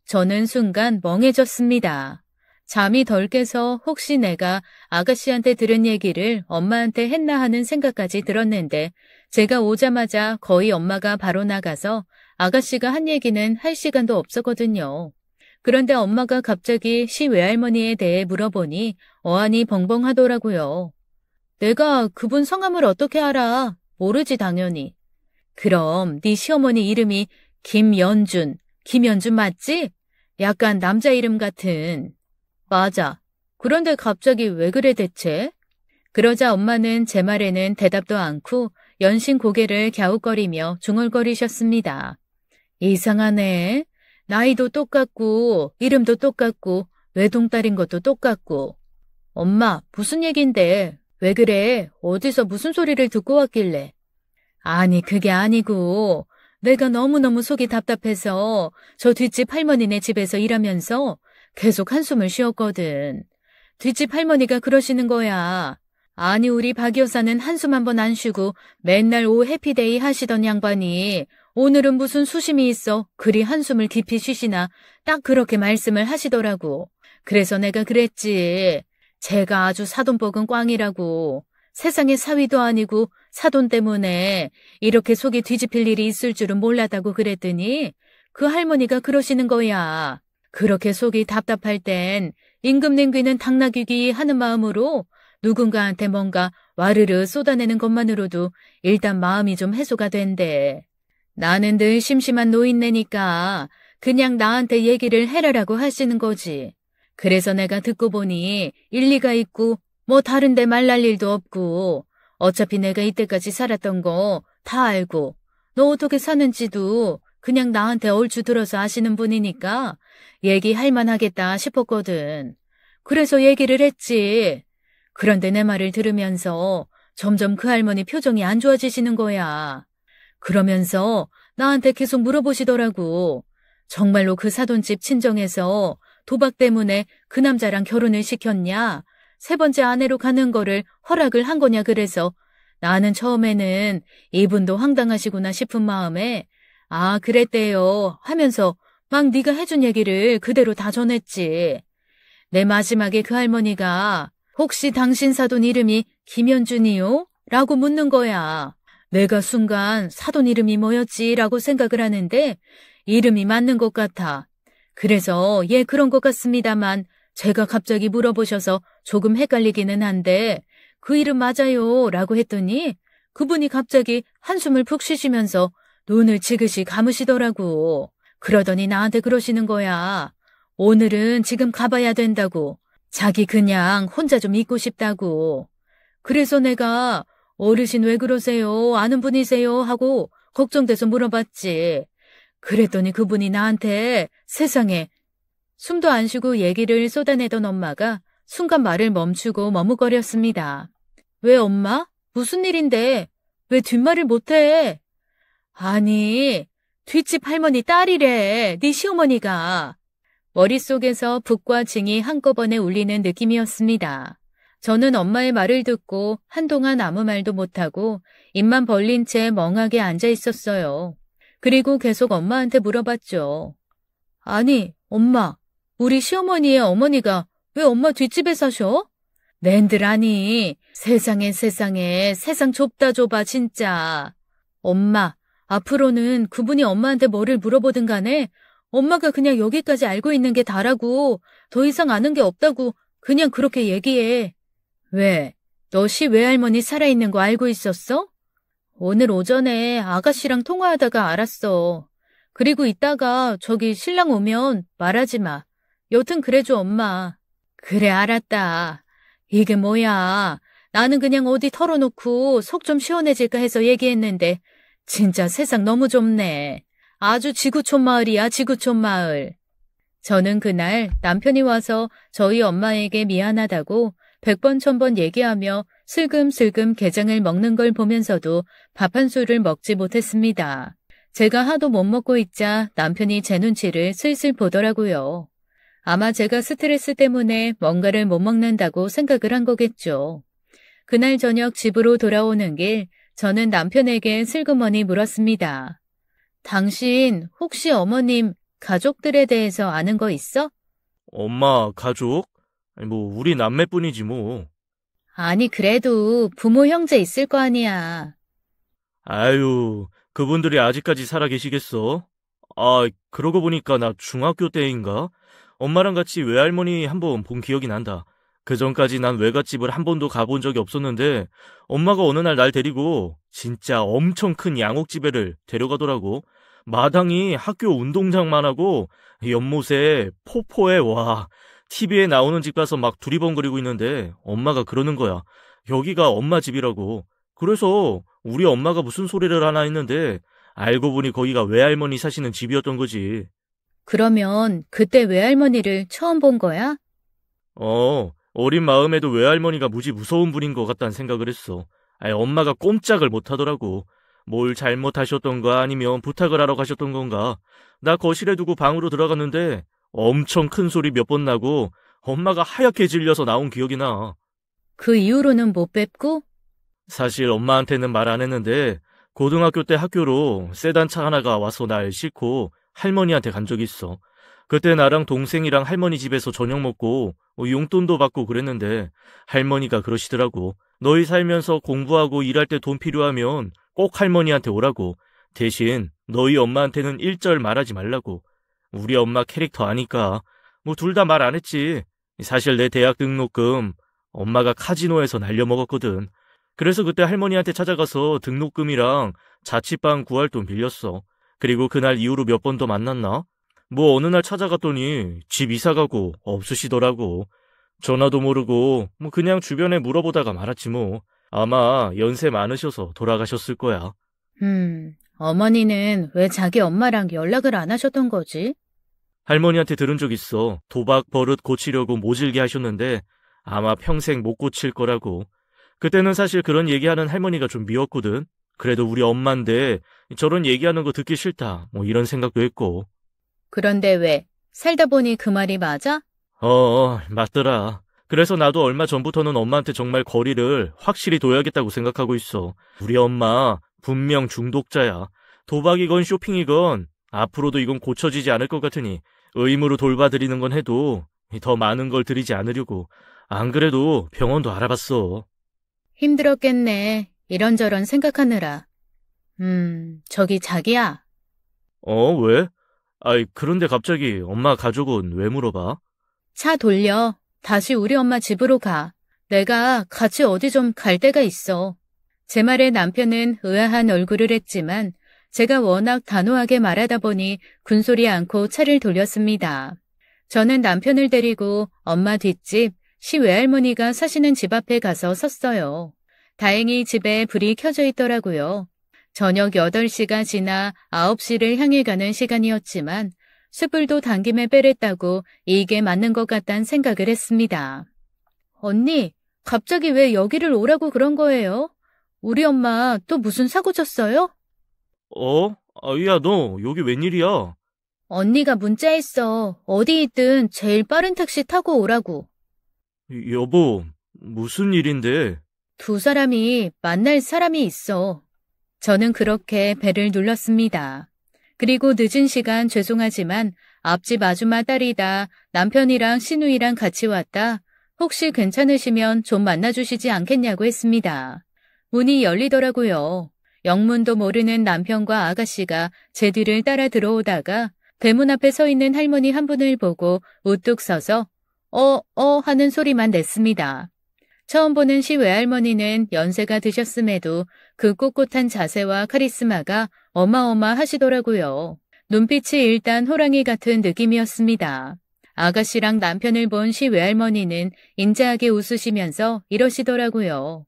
저는 순간 멍해졌습니다. 잠이 덜 깨서 혹시 내가 아가씨한테 들은 얘기를 엄마한테 했나 하는 생각까지 들었는데 제가 오자마자 거의 엄마가 바로 나가서 아가씨가 한 얘기는 할 시간도 없었거든요. 그런데 엄마가 갑자기 시외할머니에 대해 물어보니 어안이 벙벙하더라고요. 내가 그분 성함을 어떻게 알아? 모르지 당연히. 그럼 네 시어머니 이름이 김연준 맞지? 약간 남자 이름 같은. 맞아. 그런데 갑자기 왜 그래 대체? 그러자 엄마는 제 말에는 대답도 않고 연신 고개를 갸웃거리며 중얼거리셨습니다. 이상하네. 나이도 똑같고 이름도 똑같고 외동딸인 것도 똑같고. 엄마, 무슨 얘긴데? 왜 그래? 어디서 무슨 소리를 듣고 왔길래? 아니, 그게 아니고 내가 너무너무 속이 답답해서 저 뒷집 할머니네 집에서 일하면서 계속 한숨을 쉬었거든. 뒷집 할머니가 그러시는 거야. 아니, 우리 박 여사는 한숨 한 번 안 쉬고 맨날 오후 해피데이 하시던 양반이 오늘은 무슨 수심이 있어 그리 한숨을 깊이 쉬시나 딱 그렇게 말씀을 하시더라고. 그래서 내가 그랬지. 제가 아주 사돈복은 꽝이라고. 세상에 사위도 아니고 사돈 때문에 이렇게 속이 뒤집힐 일이 있을 줄은 몰랐다고 그랬더니 그 할머니가 그러시는 거야. 그렇게 속이 답답할 땐 임금님귀는 당나귀귀 하는 마음으로 누군가한테 뭔가 와르르 쏟아내는 것만으로도 일단 마음이 좀 해소가 된대. 나는 늘 심심한 노인네니까 그냥 나한테 얘기를 해라라고 하시는 거지. 그래서 내가 듣고 보니 일리가 있고 뭐 다른데 말날 일도 없고 어차피 내가 이때까지 살았던 거 다 알고 너 어떻게 사는지도 그냥 나한테 얼추 들어서 아시는 분이니까 얘기할 만하겠다 싶었거든. 그래서 얘기를 했지. 그런데 내 말을 들으면서 점점 그 할머니 표정이 안 좋아지시는 거야. 그러면서 나한테 계속 물어보시더라고. 정말로 그 사돈집 친정에서 도박 때문에 그 남자랑 결혼을 시켰냐? 3번째 아내로 가는 거를 허락을 한 거냐 그래서 나는 처음에는 이분도 황당하시구나 싶은 마음에 아 그랬대요 하면서 막 네가 해준 얘기를 그대로 다 전했지. 내 마지막에 그 할머니가 혹시 당신 사돈 이름이 김연준이요? 라고 묻는 거야. 내가 순간 사돈 이름이 뭐였지? 라고 생각을 하는데 이름이 맞는 것 같아. 그래서 예 그런 것 같습니다만 제가 갑자기 물어보셔서 조금 헷갈리기는 한데 그 이름 맞아요 라고 했더니 그분이 갑자기 한숨을 푹 쉬시면서 눈을 지그시 감으시더라고. 그러더니 나한테 그러시는 거야. 오늘은 지금 가봐야 된다고. 자기 그냥 혼자 좀 있고 싶다고. 그래서 내가 어르신 왜 그러세요? 아는 분이세요? 하고 걱정돼서 물어봤지. 그랬더니 그분이 나한테 세상에 숨도 안 쉬고 얘기를 쏟아내던 엄마가 순간 말을 멈추고 머뭇거렸습니다. 왜 엄마? 무슨 일인데? 왜 뒷말을 못해? 아니, 뒷집 할머니 딸이래. 네 시어머니가. 머릿속에서 북과 증이 한꺼번에 울리는 느낌이었습니다. 저는 엄마의 말을 듣고 한동안 아무 말도 못하고 입만 벌린 채 멍하게 앉아 있었어요. 그리고 계속 엄마한테 물어봤죠. 아니, 엄마, 우리 시어머니의 어머니가 왜 엄마 뒷집에 사셔? 낸들아니, 세상에 세상 좁다 좁아 진짜. 엄마, 앞으로는 그분이 엄마한테 뭐를 물어보든 간에 엄마가 그냥 여기까지 알고 있는 게 다라고, 더 이상 아는 게 없다고 그냥 그렇게 얘기해. 왜? 너 시 외할머니 살아있는 거 알고 있었어? 오늘 오전에 아가씨랑 통화하다가 알았어. 그리고 이따가 저기 신랑 오면 말하지 마. 여튼 그래줘, 엄마. 그래, 알았다. 이게 뭐야. 나는 그냥 어디 털어놓고 속 좀 시원해질까 해서 얘기했는데 진짜 세상 너무 좁네. 아주 지구촌 마을이야, 지구촌 마을. 저는 그날 남편이 와서 저희 엄마에게 미안하다고 100번 1000번 얘기하며 슬금슬금 게장을 먹는 걸 보면서도 밥 한 술을 먹지 못했습니다. 제가 하도 못 먹고 있자 남편이 제 눈치를 슬슬 보더라고요. 아마 제가 스트레스 때문에 뭔가를 못 먹는다고 생각을 한 거겠죠. 그날 저녁 집으로 돌아오는 길 저는 남편에게 슬그머니 물었습니다. 당신 혹시 어머님 가족들에 대해서 아는 거 있어? 엄마, 가족? 아니, 뭐, 우리 남매뿐이지 뭐. 아니 그래도 부모 형제 있을 거 아니야. 아유, 그분들이 아직까지 살아계시겠어? 아, 그러고 보니까 나 중학교 때인가? 엄마랑 같이 외할머니 한번 본 기억이 난다. 그 전까지 난 외갓집을 한 번도 가본 적이 없었는데 엄마가 어느 날 데리고 진짜 엄청 큰 양옥집에를 데려가더라고. 마당이 학교 운동장만 하고 연못에 폭포에 와 TV에 나오는 집 가서 막 두리번거리고 있는데 엄마가 그러는 거야. 여기가 엄마 집이라고. 그래서 우리 엄마가 무슨 소리를 하나 했는데 알고 보니 거기가 외할머니 사시는 집이었던 거지. 그러면 그때 외할머니를 처음 본 거야? 어린 마음에도 외할머니가 무지 무서운 분인 것 같다는 생각을 했어. 아니, 엄마가 꼼짝을 못 하더라고. 뭘 잘못하셨던가 아니면 부탁을 하러 가셨던 건가. 나 거실에 두고 방으로 들어갔는데 엄청 큰 소리 몇 번 나고 엄마가 하얗게 질려서 나온 기억이 나. 그 이후로는 못 뵙고? 사실 엄마한테는 말 안 했는데 고등학교 때 학교로 세단차 하나가 와서 날 싣고 할머니한테 간 적이 있어. 그때 나랑 동생이랑 할머니 집에서 저녁 먹고 용돈도 받고 그랬는데 할머니가 그러시더라고. 너희 살면서 공부하고 일할 때 돈 필요하면 꼭 할머니한테 오라고. 대신 너희 엄마한테는 일절 말하지 말라고. 우리 엄마 캐릭터 아니까 뭐 둘 다 말 안 했지. 사실 내 대학 등록금 엄마가 카지노에서 날려먹었거든. 그래서 그때 할머니한테 찾아가서 등록금이랑 자취방 구할 돈 빌렸어. 그리고 그날 이후로 몇 번 더 만났나? 뭐 어느 날 찾아갔더니 집 이사가고 없으시더라고. 전화도 모르고 뭐 그냥 주변에 물어보다가 말았지 뭐. 아마 연세 많으셔서 돌아가셨을 거야. 어머니는 왜 자기 엄마랑 연락을 안 하셨던 거지? 할머니한테 들은 적 있어. 도박 버릇 고치려고 모질게 하셨는데 아마 평생 못 고칠 거라고. 그때는 사실 그런 얘기하는 할머니가 좀 미웠거든. 그래도 우리 엄마인데 저런 얘기하는 거 듣기 싫다. 뭐 이런 생각도 했고. 그런데 왜? 살다 보니 그 말이 맞아? 맞더라. 그래서 나도 얼마 전부터는 엄마한테 정말 거리를 확실히 둬야겠다고 생각하고 있어. 우리 엄마 분명 중독자야. 도박이건 쇼핑이건 앞으로도 이건 고쳐지지 않을 것 같으니 의무로 돌봐드리는 건 해도 더 많은 걸 드리지 않으려고. 안 그래도 병원도 알아봤어. 힘들었겠네. 이런저런 생각하느라. 저기 자기야. 왜? 아이, 그런데 갑자기 엄마 가족은 왜 물어봐? 차 돌려. 다시 우리 엄마 집으로 가. 내가 같이 어디 좀 갈 데가 있어. 제 말에 남편은 의아한 얼굴을 했지만 제가 워낙 단호하게 말하다 보니 군소리 않고 차를 돌렸습니다. 저는 남편을 데리고 엄마 뒷집 시 외할머니가 사시는 집 앞에 가서 섰어요. 다행히 집에 불이 켜져 있더라고요. 저녁 8시가 지나 9시를 향해 가는 시간이었지만 숯불도 당김에 빼랬다고 이게 맞는 것 같다는 생각을 했습니다. 언니, 갑자기 왜 여기를 오라고 그런 거예요? 우리 엄마 또 무슨 사고 쳤어요? 야, 너 여기 웬일이야? 언니가 문자했어. 어디 있든 제일 빠른 택시 타고 오라고. 여보, 무슨 일인데? 두 사람이 만날 사람이 있어. 저는 그렇게 배를 눌렀습니다. 그리고 늦은 시간 죄송하지만 앞집 아줌마 딸이다. 남편이랑 시누이랑 같이 왔다. 혹시 괜찮으시면 좀 만나주시지 않겠냐고 했습니다. 문이 열리더라고요. 영문도 모르는 남편과 아가씨가 제 뒤를 따라 들어오다가 대문 앞에 서 있는 할머니 한 분을 보고 우뚝 서서 하는 소리만 냈습니다. 처음 보는 시 외할머니는 연세가 드셨음에도 그 꼿꼿한 자세와 카리스마가 어마어마하시더라고요. 눈빛이 일단 호랑이 같은 느낌이었습니다. 아가씨랑 남편을 본 시 외할머니는 인자하게 웃으시면서 이러시더라고요.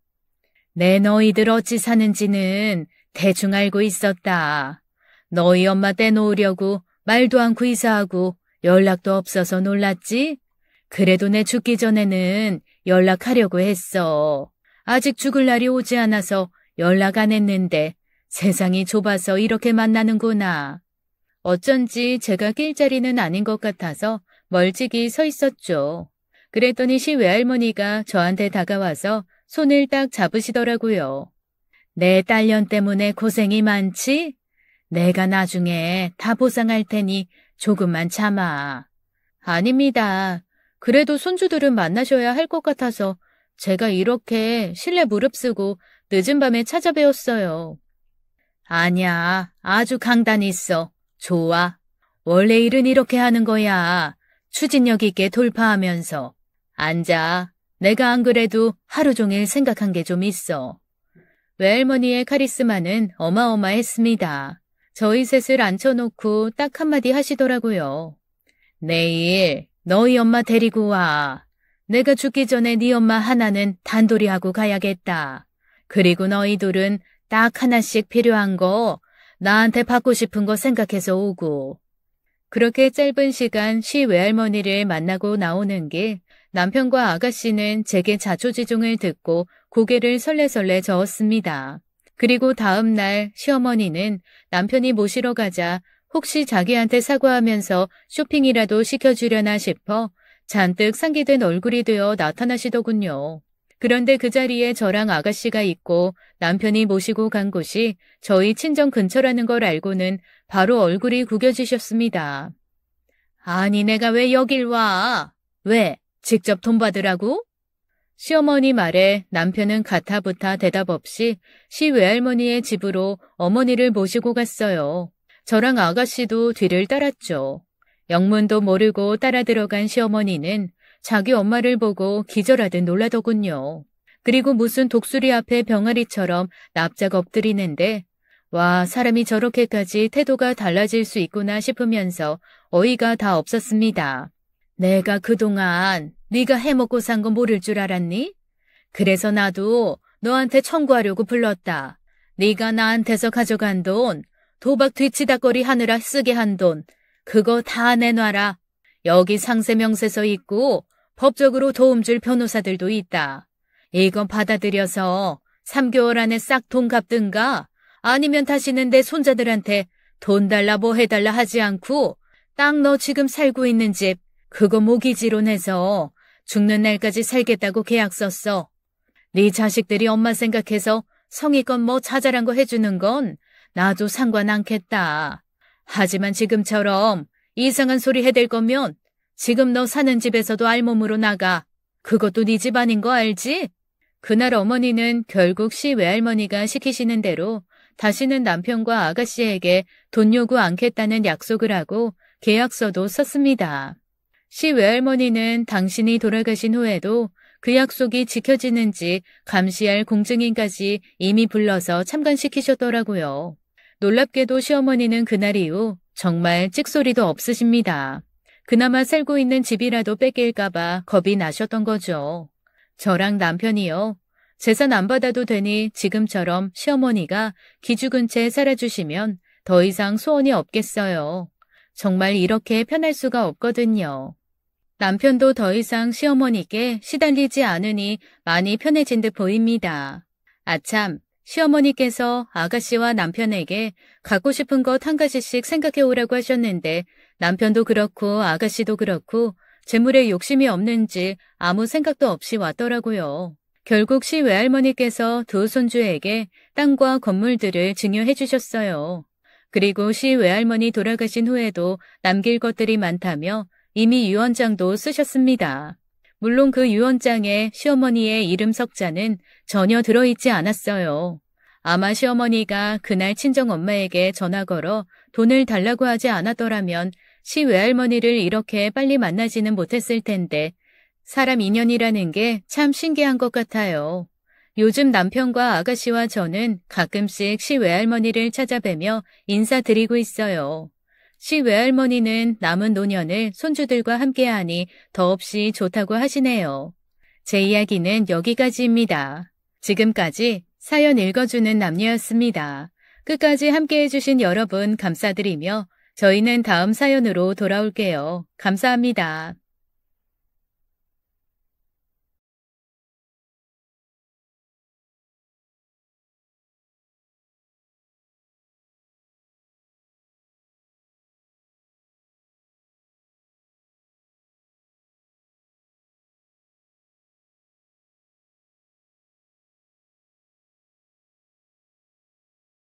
내 너희들 어찌 사는지는 대충 알고 있었다. 너희 엄마 떼놓으려고 말도 않고 이사하고 연락도 없어서 놀랐지? 그래도 내 죽기 전에는 연락하려고 했어. 아직 죽을 날이 오지 않아서 연락 안 했는데 세상이 좁아서 이렇게 만나는구나. 어쩐지 제가 낄 자리는 아닌 것 같아서 멀찍이 서 있었죠. 그랬더니 시 외할머니가 저한테 다가와서 손을 딱 잡으시더라고요. 내 딸년 때문에 고생이 많지? 내가 나중에 다 보상할 테니 조금만 참아. 아닙니다. 그래도 손주들은 만나셔야 할 것 같아서 제가 이렇게 실내 무릅쓰고 늦은 밤에 찾아뵈었어요. 아니야, 아주 강단 있어. 좋아. 원래 일은 이렇게 하는 거야. 추진력 있게 돌파하면서. 앉아. 내가 안 그래도 하루 종일 생각한 게 좀 있어. 외할머니의 카리스마는 어마어마했습니다. 저희 셋을 앉혀놓고 딱 한마디 하시더라고요. 내일 너희 엄마 데리고 와. 내가 죽기 전에 네 엄마 하나는 단돌이 하고 가야겠다. 그리고 너희 둘은 딱 하나씩 필요한 거 나한테 받고 싶은 거 생각해서 오고. 그렇게 짧은 시간 시 외할머니를 만나고 나오는 길 남편과 아가씨는 제게 자초지종을 듣고 고개를 설레설레 저었습니다. 그리고 다음 날 시어머니는 남편이 모시러 가자 혹시 자기한테 사과하면서 쇼핑이라도 시켜주려나 싶어 잔뜩 상기된 얼굴이 되어 나타나시더군요. 그런데 그 자리에 저랑 아가씨가 있고 남편이 모시고 간 곳이 저희 친정 근처라는 걸 알고는 바로 얼굴이 구겨지셨습니다. 아니 내가 왜 여길 와? 왜? 직접 돈 받으라고? 시어머니 말에 남편은 가타부타 대답 없이 시 외할머니의 집으로 어머니를 모시고 갔어요. 저랑 아가씨도 뒤를 따랐죠. 영문도 모르고 따라 들어간 시어머니는 자기 엄마를 보고 기절하듯 놀라더군요. 그리고 무슨 독수리 앞에 병아리처럼 납작 엎드리는데 와, 사람이 저렇게까지 태도가 달라질 수 있구나 싶으면서 어이가 다 없었습니다. 내가 그동안 네가 해먹고 산 거 모를 줄 알았니? 그래서 나도 너한테 청구하려고 불렀다. 네가 나한테서 가져간 돈, 도박 뒤치다거리 하느라 쓰게 한 돈, 그거 다 내놔라. 여기 상세명세서 있고 법적으로 도움 줄 변호사들도 있다. 이건 받아들여서 3개월 안에 싹 돈 갚든가 아니면 다시는 내 손자들한테 돈 달라 뭐 해달라 하지 않고 딱 너 지금 살고 있는 집 그거 모기지로 내서 죽는 날까지 살겠다고 계약 썼어. 네 자식들이 엄마 생각해서 성의껏 뭐 자잘한 거 해주는 건 나도 상관 않겠다. 하지만 지금처럼 이상한 소리 해댈 거면 지금 너 사는 집에서도 알몸으로 나가. 그것도 네 집 아닌 거 알지? 그날 어머니는 결국 시 외할머니가 시키시는 대로 다시는 남편과 아가씨에게 돈 요구 않겠다는 약속을 하고 계약서도 썼습니다. 시 외할머니는 당신이 돌아가신 후에도 그 약속이 지켜지는지 감시할 공증인까지 이미 불러서 참관시키셨더라고요. 놀랍게도 시어머니는 그날 이후 정말 찍소리도 없으십니다. 그나마 살고 있는 집이라도 뺏길까봐 겁이 나셨던 거죠. 저랑 남편이요. 재산 안 받아도 되니 지금처럼 시어머니가 기죽은 채 살아주시면 더 이상 소원이 없겠어요. 정말 이렇게 편할 수가 없거든요. 남편도 더 이상 시어머니께 시달리지 않으니 많이 편해진 듯 보입니다. 아참, 시어머니께서 아가씨와 남편에게 갖고 싶은 것 한 가지씩 생각해 오라고 하셨는데 남편도 그렇고 아가씨도 그렇고 재물에 욕심이 없는지 아무 생각도 없이 왔더라고요. 결국 시 외할머니께서 두 손주에게 땅과 건물들을 증여해 주셨어요. 그리고 시 외할머니 돌아가신 후에도 남길 것들이 많다며 이미 유언장도 쓰셨습니다. 물론 그 유언장에 시어머니의 이름 석자는 전혀 들어있지 않았어요. 아마 시어머니가 그날 친정엄마에게 전화 걸어 돈을 달라고 하지 않았더라면 시 외할머니를 이렇게 빨리 만나지는 못했을 텐데 사람 인연이라는 게 참 신기한 것 같아요. 요즘 남편과 아가씨와 저는 가끔씩 시 외할머니를 찾아뵈며 인사드리고 있어요. 시 외할머니는 남은 노년을 손주들과 함께하니 더없이 좋다고 하시네요. 제 이야기는 여기까지입니다. 지금까지 사연 읽어주는 남녀였습니다. 끝까지 함께해주신 여러분 감사드리며 저희는 다음 사연으로 돌아올게요. 감사합니다.